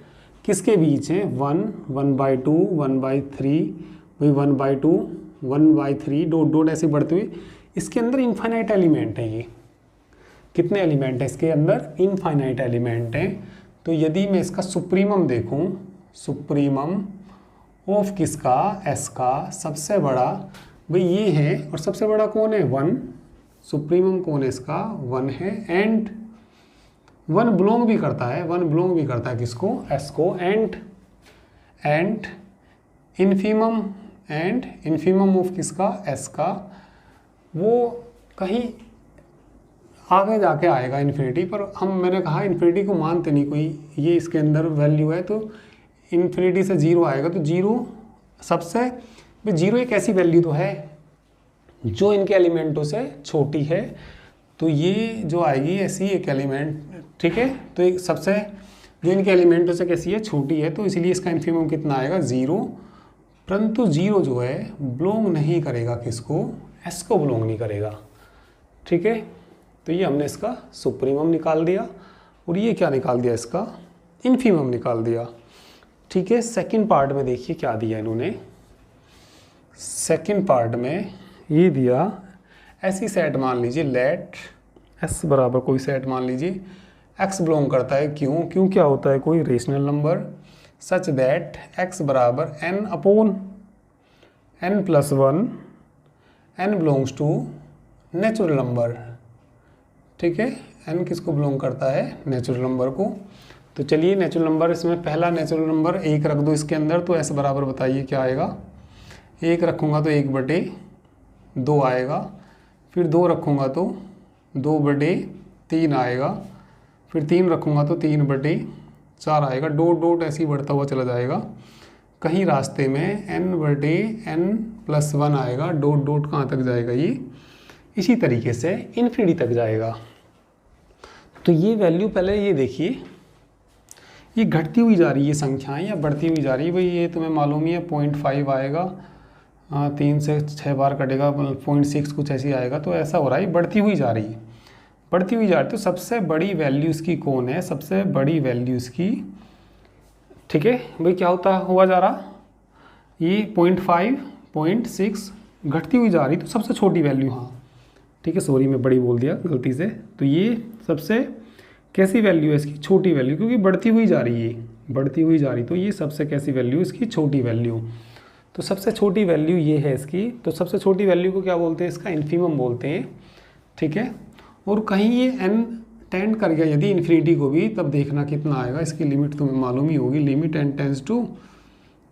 किसके बीच हैं 1 1/2 1/3 वही 1/2 1/3 डॉट डॉट ऐसे बढ़ते हुए, इसके अंदर इनफाइनाइट एलिमेंट है। ये कितने एलिमेंट है इसके अंदर, इनफाइनाइट एलिमेंट हैं। तो यदि मैं इसका सुप्रीमम देखूं, सुप्रीमम ऑफ किसका, एस का, सबसे बड़ा भाई ये है, और सबसे बड़ा कौन है 1, सुप्रीमम कौन है इसका 1 है, एंड 1 बिलोंग भी करता है, 1 बिलोंग भी करता है किसको, एस को, एंड इन्फीमम ऑफ किसका, एस का, वो कहीं आगे जाके आएगा इन्फिनिटी पर। मैंने कहा इन्फिनिटी को मानते नहीं कोई, ये इसके अंदर वैल्यू है, तो इन्फिनिटी से 0 आएगा। तो 0 सबसे, 0 एक ऐसी वैल्यू तो है जो इनके एलिमेंटों से छोटी है, तो ये जो आएगी ऐसी एक एलिमेंट, ठीक है। तो एक सबसे जो इनके एलिमेंटों से कैसी है, छोटी है, तो इसलिए इसका इन्फीमम कितना आएगा 0। परंतु 0 जो है बिलोंग नहीं करेगा किसको, एस को बिलोंग नहीं करेगा, ठीक है। तो ये हमने इसका सुप्रीमम निकाल दिया, और ये क्या निकाल दिया, इसका इन्फीमम निकाल दिया, ठीक है। सेकंड पार्ट में देखिए क्या दिया इन्होंने, सेकंड पार्ट में ये दिया, ऐसी सेट मान लीजिए, लेट एस बराबर कोई सेट मान लीजिए, एक्स बिलोंग करता है क्यों क्या होता है, कोई rational number, such that x बराबर n/n+1, n belongs to natural number, ठीक है। n किसको बिलोंग करता है, नेचुरल नंबर को। तो चलिए नेचुरल नंबर, इसमें पहला नेचुरल नंबर 1 रख दो इसके अंदर, तो s बराबर बताइए क्या आएगा, 1 रखूँगा तो 1/, 2 आएगा, फिर 2 रखूँगा तो 2/3 आएगा, फिर 3 रखूँगा तो 3/4 आएगा। डॉट डॉट ऐसे ही बढ़ता हुआ चला जाएगा। कहीं रास्ते में n/n+1 आएगा। डॉट डॉट कहाँ तक जाएगा, ये इसी तरीके से इन्फिनिटी तक जाएगा। तो ये वैल्यू पहले ये देखिए, ये घटती हुई जा रही है संख्याएं या बढ़ती हुई जा रही है। भाई ये तुम्हें मालूम ही है 0.5 आएगा, 3 से 6 बार कटेगा, 0.6 कुछ ऐसी आएगा। तो ऐसा हो रहा है, बढ़ती हुई जा रही है, बढ़ती हुई जा रही है। तो सबसे बड़ी वैल्यू इसकी कौन है, सबसे बड़ी वैल्यू इसकी, ठीक है भाई, क्या होता हुआ जा रहा, ये 0.5, 0.6 घटती हुई जा रही, तो सबसे छोटी वैल्यू, हाँ ठीक है, सॉरी मैं बड़ी बोल दिया गलती से। तो ये सबसे कैसी वैल्यू है इसकी, छोटी वैल्यू, क्योंकि बढ़ती हुई जा रही है, बढ़ती हुई जा रही, तो ये सबसे कैसी वैल्यू, इसकी छोटी वैल्यू। तो सबसे छोटी वैल्यू ये है इसकी। तो सबसे छोटी वैल्यू को क्या बोलते हैं, इसका इन्फिमम बोलते हैं, ठीक है। और कहीं ये n टेंड कर गया यदि इन्फिनिटी को भी, तब देखना कितना आएगा, इसकी लिमिट तुम्हें मालूम ही होगी, limit n tends to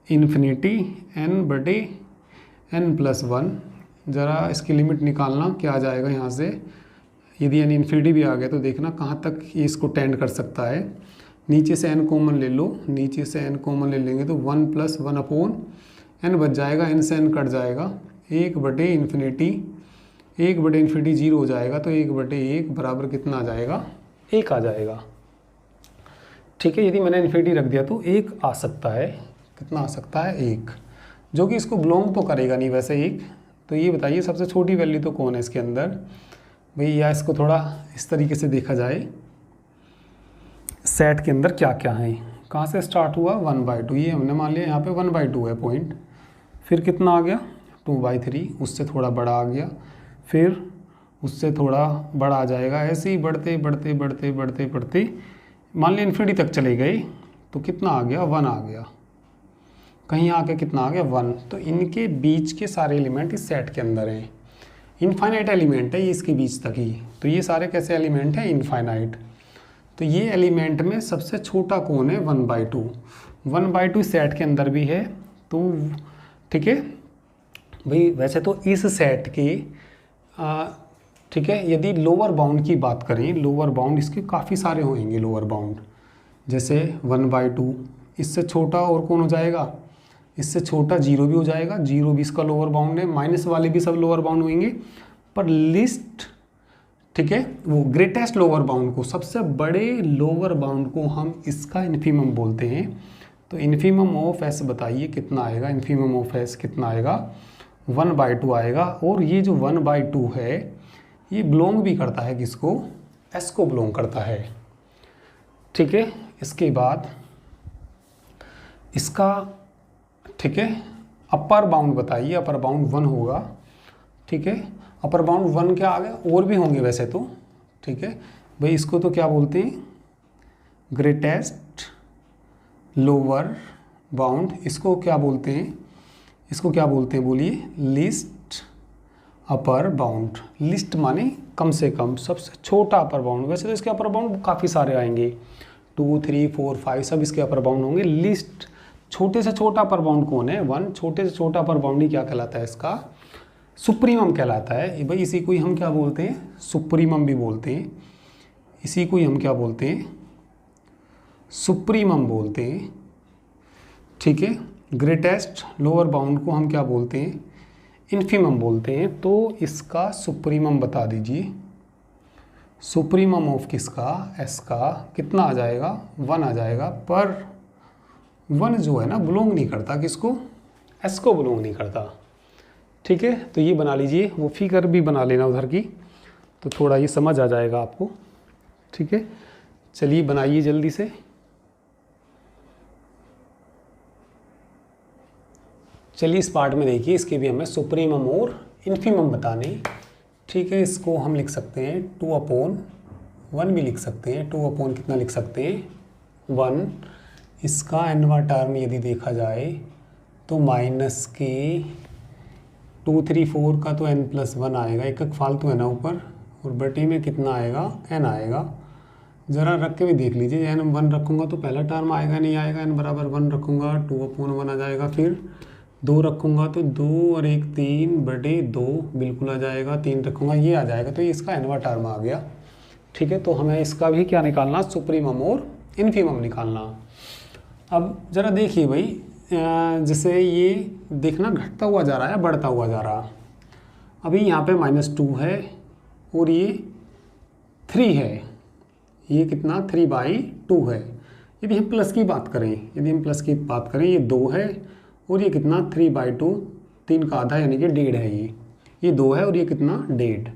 infinity n/n+1। ज़रा इसकी लिमिट निकालना क्या आ जाएगा यहाँ से, यदि n इन्फिनिटी भी आ गया तो देखना कहाँ तक ये इसको टेंड कर सकता है। नीचे से n कॉमन ले लो, नीचे से n कॉमन ले लेंगे तो 1+1/n बच जाएगा, n से n कट जाएगा, 1/इन्फिनिटी, 1/इन्फिनिटी 0 हो जाएगा, तो 1/1 बराबर कितना आ जाएगा, 1 आ जाएगा, ठीक है। यदि मैंने इन्फिनिटी रख दिया तो 1 आ सकता है, कितना आ सकता है, 1, जो कि इसको बिलोंग तो करेगा नहीं वैसे 1। तो ये बताइए सबसे छोटी वैल्यू तो कौन है इसके अंदर भाई, या इसको थोड़ा इस तरीके से देखा जाए, सेट के अंदर क्या क्या है, कहाँ से स्टार्ट हुआ, 1/2, ये हमने मान लिया यहाँ पे 1/2 है पॉइंट, फिर कितना आ गया 2/3, उससे थोड़ा बड़ा आ गया, फिर उससे थोड़ा बड़ा आ जाएगा, ऐसे ही बढ़ते बढ़ते बढ़ते बढ़ते बढ़ते मान लिया इन्फिनिटी तक चले गए, तो कितना आ गया, 1 आ गया, कहीं आके कितना आ गया, 1। तो इनके बीच के सारे एलिमेंट इस सेट के अंदर हैं, इनफाइनाइट एलिमेंट है ये इसके बीच तक ही। तो ये सारे कैसे एलिमेंट हैं, इनफाइनाइट। तो ये एलिमेंट में सबसे छोटा कौन है, 1/2, 1/2 सेट के अंदर भी है। तो ठीक है भाई, वैसे तो इस सेट के ठीक है, यदि लोअर बाउंड की बात करें, लोअर बाउंड इसके काफ़ी सारे होंगे लोअर बाउंड, जैसे 1/2, इससे छोटा और कौन हो जाएगा, इससे छोटा 0 भी हो जाएगा, 0 भी इसका लोअर बाउंड है, माइनस वाले भी सब लोअर बाउंड होंगे, पर लिस्ट, ठीक है, वो ग्रेटेस्ट लोअर बाउंड को, सबसे बड़े लोअर बाउंड को हम इसका इन्फिमम बोलते हैं। तो इन्फिमम ऑफ एस बताइए कितना आएगा, इन्फिमम ऑफ एस कितना आएगा, 1/2 आएगा। और ये जो 1/2 है ये बिलोंग भी करता है किसको, एस को बिलोंग करता है, ठीक है। इसके बाद इसका, ठीक है, अपर बाउंड बताइए, अपर बाउंड 1 होगा, ठीक है। अपर बाउंड 1 क्या आ गया, और भी होंगे वैसे तो, ठीक है भाई। इसको तो क्या बोलते हैं, ग्रेटेस्ट लोअर बाउंड, इसको क्या बोलते हैं, इसको क्या बोलते हैं बोलिए, लिस्ट अपर बाउंड। लिस्ट माने कम से कम, सबसे छोटा अपर बाउंड। वैसे तो इसके अपर बाउंड काफ़ी सारे आएंगे, 2, 3, 4, 5 सब इसके अपर बाउंड होंगे। लिस्ट छोटे से छोटा अपर बाउंड कौन है, 1, छोटे से छोटा अपर बाउंड ही क्या कहलाता है, इसका सुप्रीमम कहलाता है भाई। इसी को ही हम क्या बोलते हैं, सुप्रीमम भी बोलते हैं, इसी को ही हम क्या बोलते हैं, सुप्रीमम बोलते हैं, ठीक है। ग्रेटेस्ट लोअर बाउंड को हम क्या बोलते हैं, इन्फिमम बोलते हैं। तो इसका सुप्रीमम बता दीजिए, सुप्रीमम ऑफ किसका, एस का कितना आ जाएगा, 1 आ जाएगा। पर 1 जो है ना बिलोंग नहीं करता किसको, एस को बिलोंग नहीं करता, ठीक है। तो ये बना लीजिए, वो फिगर भी बना लेना उधर की, तो थोड़ा ये समझ आ जाएगा आपको, ठीक है। चलिए बनाइए जल्दी से। चलिए इस पार्ट में देखिए, इसके भी हमें सुप्रीमम और इन्फिमम बताने, ठीक है। इसको हम लिख सकते हैं 2/1 भी लिख सकते हैं, 2/ कितना लिख सकते हैं, 1। इसका nवां टर्म यदि देखा जाए तो माइनस के 2, 3, 4 का तो n+1 आएगा, एक फालतू है ना ऊपर, और बटे में कितना आएगा, n आएगा। ज़रा रख के भी देख लीजिए, n 1 रखूँगा तो पहला टर्म आएगा नहीं आएगा, n = 1 रखूँगा 2/1 आ जाएगा, फिर 2 रखूँगा तो 2 और 1 3/2 बिल्कुल आ जाएगा, 3 रखूँगा ये आ जाएगा, तो ये इसका nवां टर्म आ गया। ठीक है, तो हमें इसका भी क्या निकालना, सुप्रीमम और इन्फीमम निकालना। अब ज़रा देखिए भाई, जैसे ये देखना घटता हुआ जा रहा है, बढ़ता हुआ जा रहा। अभी यहाँ पे -2 है और ये 3 है, ये कितना 3/2 है। यदि हम प्लस की बात करें, ये 2 है और ये कितना 3/2, 3 का आधा यानी कि 1.5 है। ये 2 है और ये कितना 1.5,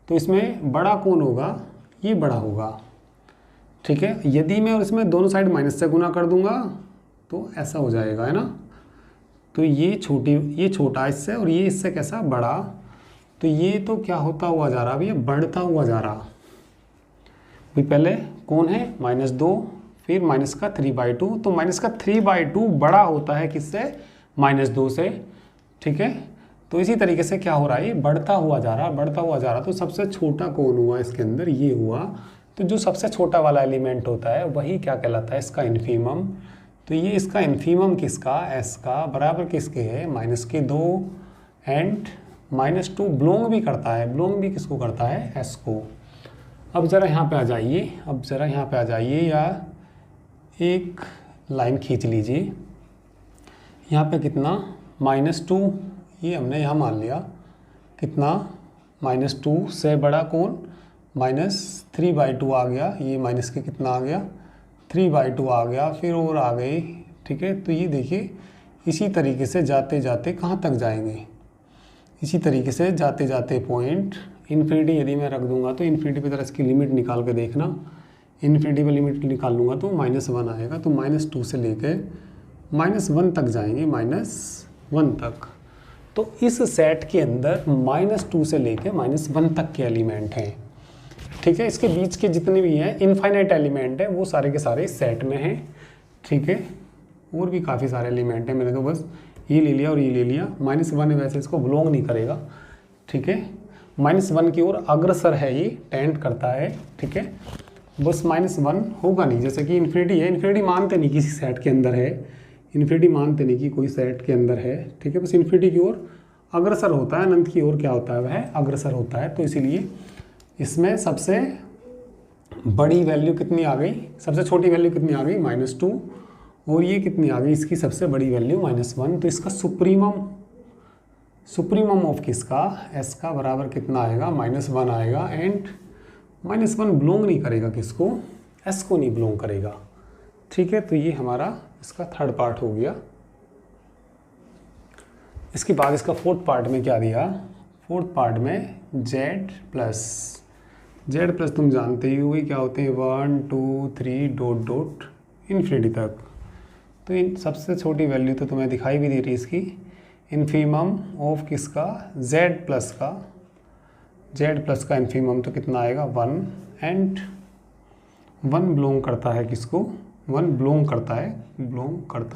तो इसमें बड़ा कौन होगा, ये बड़ा होगा। ठीक है, यदि मैं इसमें दोनों साइड माइनस से गुना कर दूंगा तो ऐसा हो जाएगा, है ना। तो ये छोटा इससे और ये इससे कैसा बड़ा, तो ये तो क्या होता हुआ जा रहा है, ये बढ़ता हुआ जा रहा। भाई पहले कौन है -2, फिर माइनस का 3/2, तो माइनस का 3/2 बड़ा होता है किससे, -2 से। ठीक है, तो इसी तरीके से क्या हो रहा है, ये बढ़ता हुआ जा रहा। तो सबसे छोटा कौन हुआ इसके अंदर, ये हुआ। तो जो सबसे छोटा वाला एलिमेंट होता है वही क्या कहलाता है, इसका इन्फीमम। तो ये इसका इन्फीमम किसका, एस का, बराबर किसके है, -2 एंड -2 बिलोंग भी करता है, किसको करता है, एस को। अब ज़रा यहाँ पे आ जाइए, या एक लाइन खींच लीजिए। यहाँ पे कितना -2, ये हमने यहाँ मान लिया, कितना -2 से बड़ा कौन, -3/2 आ गया, ये माइनस के कितना आ गया 3/2 आ गया, फिर और आ गई। ठीक है, तो ये देखिए इसी तरीके से जाते जाते कहाँ तक जाएंगे, इसी तरीके से जाते जाते पॉइंट इन्फिनिटी यदि मैं रख दूंगा तो इन्फिनिटी पे तरह इसकी लिमिट निकाल के देखना, इन्फिनिटी पे लिमिट निकाल लूँगा तो -1 आएगा। तो -2 से लेके -1 तक जाएंगे, -1 तक। तो इस सेट के अंदर -2 से लेके -1 तक के एलिमेंट हैं। ठीक है, इसके बीच के जितने भी हैं इनफाइनाइट एलिमेंट है वो सारे के सारे इस सेट में हैं। ठीक है, और भी काफ़ी सारे एलिमेंट हैं, मैंने तो बस ये ले लिया और ये ले लिया। -1 वैसे इसको बिलोंग नहीं करेगा। ठीक है, -1 की ओर अग्रसर है, ये टेंड करता है। ठीक है, बस -1 होगा नहीं, जैसे कि इन्फिनिटी है, इन्फिनिटी मानते नहीं किसी सेट के अंदर है, इन्फिनिटी मानते नहीं कि कोई सेट के अंदर है। ठीक है, बस इन्फिनिटी की ओर अग्रसर होता है, अनंत की ओर क्या होता है, वह अग्रसर होता है। तो इसीलिए इसमें सबसे बड़ी वैल्यू कितनी आ गई, सबसे छोटी वैल्यू कितनी आ गई, -2, और ये कितनी आ गई, इसकी सबसे बड़ी वैल्यू -1। तो इसका सुप्रीमम ऑफ किसका, एस का, बराबर कितना आएगा, -1 आएगा। एंड -1 बिलोंग नहीं करेगा किसको, एस को नहीं बिलोंग करेगा। ठीक है, तो ये हमारा इसका थर्ड पार्ट हो गया। इसके बाद इसका फोर्थ पार्ट में क्या दिया, फोर्थ पार्ट में जेड प्लस तुम जानते ही हो क्या होते हैं, 1 2 3 ... इन्फिनिटी तक। तो इन सबसे छोटी वैल्यू तो तुम्हें दिखाई भी दे रही इसकी, इन्फीमम ऑफ किसका, जेड प्लस का इन्फीमम तो कितना आएगा 1। एंड 1 बिलोंग करता है किसको, 1 बिलोंग करता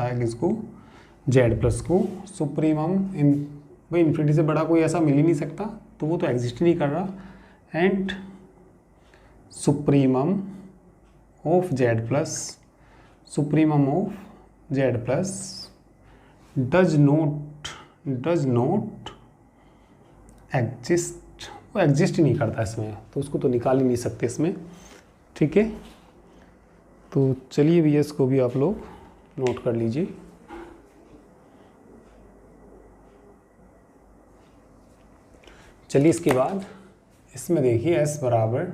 है किसको, जेड प्लस को। सुप्रीमम भाई इन्फिनिटी से बड़ा कोई ऐसा मिल ही नहीं सकता, तो वो तो एग्जिस्ट नहीं कर रहा। And supremum of Z plus does not exist, वो एग्जिस्ट ही नहीं करता इसमें, तो उसको तो निकाल ही नहीं सकते इसमें। ठीक है, तो चलिए भैया इसको भी आप लोग नोट कर लीजिए। चलिए इसके बाद इसमें देखिए s बराबर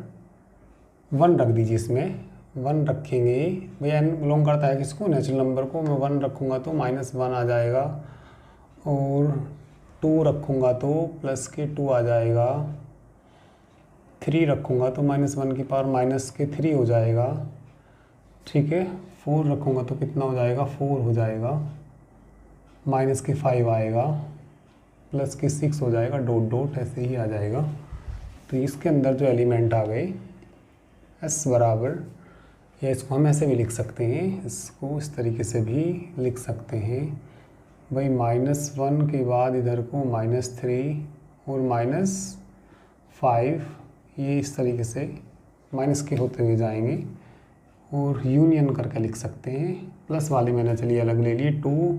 1 रख दीजिए, इसमें 1 रखेंगे, भैया n बिलोंग करता है किसको, नेचुरल नंबर को। मैं 1 रखूँगा तो -1 आ जाएगा, और 2 रखूँगा तो +2 आ जाएगा, 3 रखूँगा तो -1 की पावर -3 हो जाएगा। ठीक है, 4 रखूँगा तो कितना हो जाएगा, 4 हो जाएगा, -5 आएगा, +6 हो जाएगा, ... ऐसे ही आ जाएगा। तो इसके अंदर जो एलिमेंट आ गए s बराबर, या इसको हम ऐसे भी लिख सकते हैं, इसको इस तरीके से भी लिख सकते हैं भाई, -1 के बाद इधर को -3 और -5, ये इस तरीके से माइनस के होते हुए जाएंगे और यूनियन करके लिख सकते हैं। प्लस वाले मैंने चलिए अलग ले लिए, 2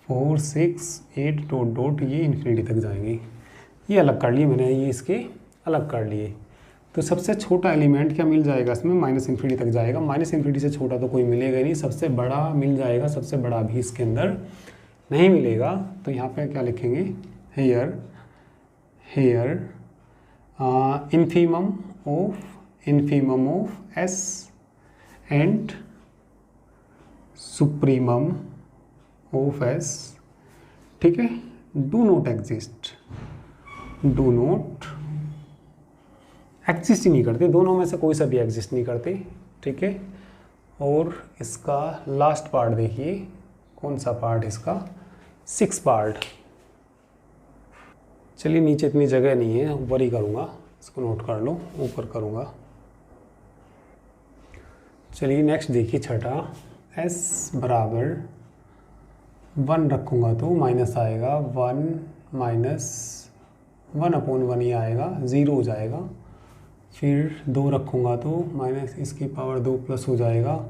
4 6 8 डॉट डॉट ये इन्फिनिटी तक जाएंगे। ये अलग कर लिए मैंने, ये इसके अलग कर लिए। तो सबसे छोटा एलिमेंट क्या मिल जाएगा इसमें, माइनस इन्फिनिटी तक जाएगा। माइनस इन्फिनिटी से छोटा तो कोई मिलेगा ही नहीं, सबसे बड़ा मिल जाएगा। सबसे बड़ा भी इसके अंदर नहीं मिलेगा। तो यहाँ पे क्या लिखेंगे, here infimum of S and supremum of S, ठीक है, डू नॉट एग्जिस्ट ही नहीं करते, दोनों में से कोई सा भी एग्जिस्ट नहीं करते, ठीक है। और इसका लास्ट पार्ट देखिए, कौन सा पार्ट इसका, 6 पार्ट। चलिए नीचे इतनी जगह नहीं है, ऊपर ही करूँगा, इसको नोट कर लो, ऊपर करूँगा। चलिए नेक्स्ट देखिए छठा, s बराबर 1 रखूँगा तो माइनस आएगा, 1 माइनस 1/1 ही आएगा, 0 हो जाएगा। फिर 2 रखूँगा तो माइनस इसकी पावर 2 प्लस हो जाएगा,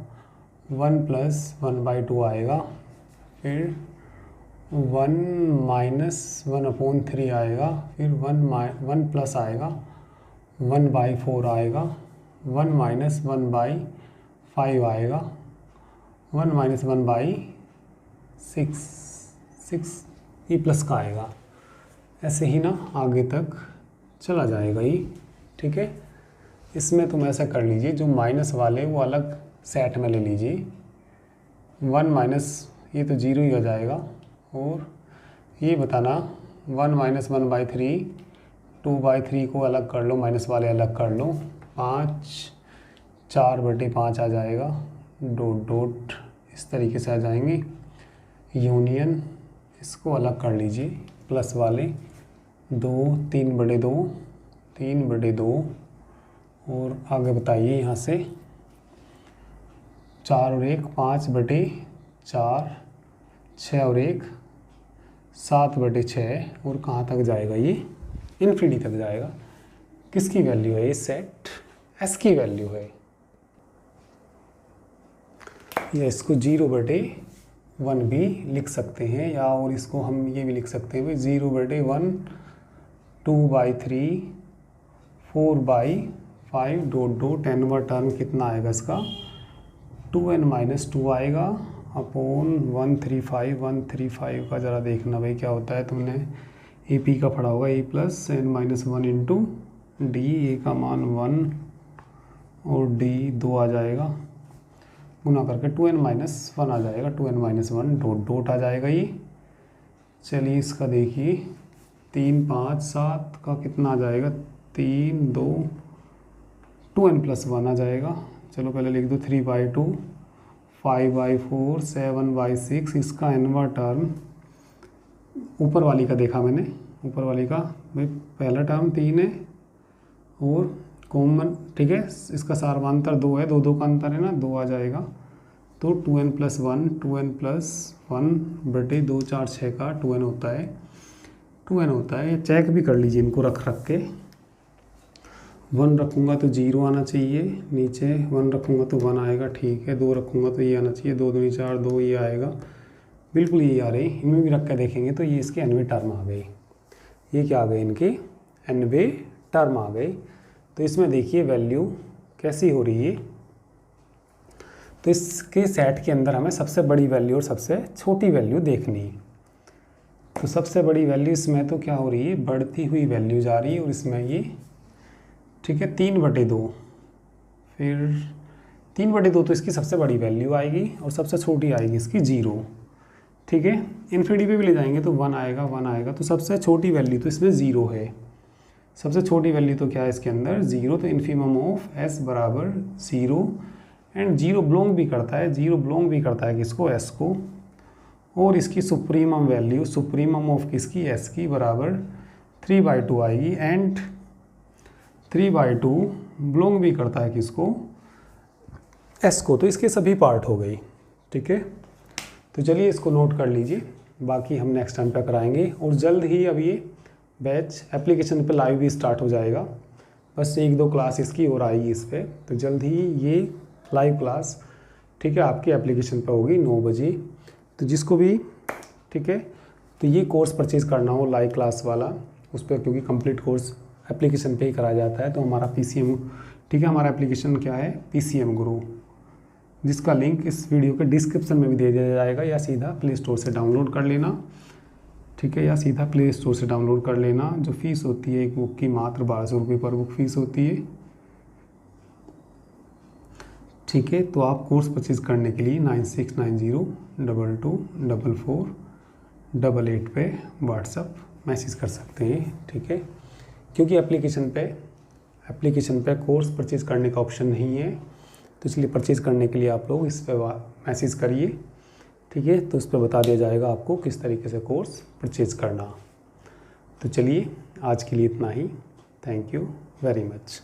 1 प्लस 1/2 आएगा। फिर 1 माइनस 1/3 आएगा। फिर 1 प्लस आएगा, 1/4 आएगा। 1 माइनस 1/5 आएगा। 1 माइनस 1/6 ये प्लस का आएगा। ऐसे ही ना आगे तक चला जाएगा ये, ठीक है। इसमें तुम ऐसा कर लीजिए, जो माइनस वाले वो अलग सेट में ले लीजिए। 1 माइनस ये तो 0 ही हो जाएगा। और ये बताना 1 माइनस 1/3, 2/3 को अलग कर लो, माइनस वाले अलग कर लो, 4/5 आ जाएगा, डॉट डॉट इस तरीके से आ जाएंगे। यूनियन इसको अलग कर लीजिए, प्लस वाले 2 3/2 3/2। और आगे बताइए यहाँ से 4 और 1 5/4, 6 और 1 7/6। और कहाँ तक जाएगा ये, इन्फिनिटी तक जाएगा। किसकी वैल्यू है ये, सेट एस की वैल्यू है। या इसको 0/1 भी लिख सकते हैं, या और इसको हम ये भी लिख सकते हैं 0/1, 2/3, 4/5 डॉट डॉट। nवां टर्म कितना आएगा इसका, 2n-2 आएगा अपॉन 135 का ज़रा देखना भाई क्या होता है, तुमने AP का पढ़ा होगा, a plus n-1 into D. A का मान 1 और d 2 आ जाएगा, गुना करके 2n-1 आ जाएगा, 2n-1 डॉट डॉट आ जाएगा ये। चलिए इसका देखिए 3 5 7 का कितना आ जाएगा, 3 2 2n+1 आ जाएगा। चलो पहले लिख दो 3/2, 5/4, 7/6। इसका nवां टर्म ऊपर वाली का देखा मैंने, ऊपर वाली का भाई पहला टर्म 3 है और कॉमन, ठीक है, इसका सार्वधातर 2 है, 2 का अंतर है ना, 2 आ जाएगा। तो 2n+1 2 4 6 का 2n होता है, 2n होता है। चेक भी कर लीजिए इनको रख के। 1 रखूँगा तो 0 आना चाहिए नीचे, 1 रखूँगा तो 1 आएगा, ठीक है। 2 रखूँगा तो ये आना चाहिए, 2 दूनी 4, 2 ये आएगा, बिल्कुल ये आ रहे। इनमें भी रख के देखेंगे तो ये इसके nवें टर्म आ गए। ये क्या आ गए, इनके nवें टर्म आ गए। तो इसमें देखिए वैल्यू कैसी हो रही है। तो इसके सेट के अंदर हमें सबसे बड़ी वैल्यू और सबसे छोटी वैल्यू देखनी है। तो सबसे बड़ी वैल्यू इसमें तो क्या हो रही है, बढ़ती हुई वैल्यू जा रही है, और इसमें ये, ठीक है, 3/2। फिर 3/2 तो इसकी सबसे बड़ी वैल्यू आएगी, और सबसे छोटी आएगी इसकी 0, ठीक है। इन्फिनिटी पे भी ले जाएंगे तो 1 आएगा, 1 आएगा। तो सबसे छोटी वैल्यू तो इसमें 0 है। सबसे छोटी वैल्यू तो क्या है इसके अंदर, 0। तो इन्फीमम ऑफ s बराबर 0, एंड 0 बिलोंग भी करता है, 0 बिलोंग भी करता है किसको, s को। और इसकी सुप्रीमम वैल्यू, सुप्रीमम ऑफ किसकी, s की, बराबर 3/2 आएगी। एंड 3/2 बिलोंग भी करता है किसको, s को। तो इसके सभी पार्ट हो गई, ठीक है। तो चलिए इसको नोट कर लीजिए, बाकी हम नेक्स्ट टाइम पे कराएंगे। और जल्द ही अब ये बैच एप्लीकेशन पे लाइव भी स्टार्ट हो जाएगा, बस 1-2 क्लास इसकी और आएगी इस पर। तो जल्द ही ये लाइव क्लास, ठीक है, आपकी एप्लीकेशन पे होगी 9 बजे। तो जिसको भी ठीक है। तो ये कोर्स परचेज़ करना हो लाइव क्लास वाला, उस पर क्योंकि कंप्लीट कोर्स एप्लीकेशन पे ही कराया जाता है, तो हमारा PCM, ठीक है, हमारा एप्लीकेशन क्या है, PCM गुरु, जिसका लिंक इस वीडियो के डिस्क्रिप्शन में भी दे दिया जाएगा, या सीधा प्ले स्टोर से डाउनलोड कर लेना, ठीक है, या सीधा प्ले स्टोर से डाउनलोड कर लेना। जो फीस होती है एक बुक की मात्र 1200 रुपये पर बुक फीस होती है, ठीक है। तो आप कोर्स परचेज़ करने के लिए 9690224488 पे व्हाट्सअप मैसेज कर सकते हैं, ठीक है। क्योंकि एप्लीकेशन पे कोर्स परचेज़ करने का ऑप्शन नहीं है, तो इसलिए परचेज़ करने के लिए आप लोग इस पर मैसेज करिए, ठीक है। तो इस पर बता दिया जाएगा आपको किस तरीके से कोर्स परचेज़ करना। तो चलिए आज के लिए इतना ही। Thank you very much.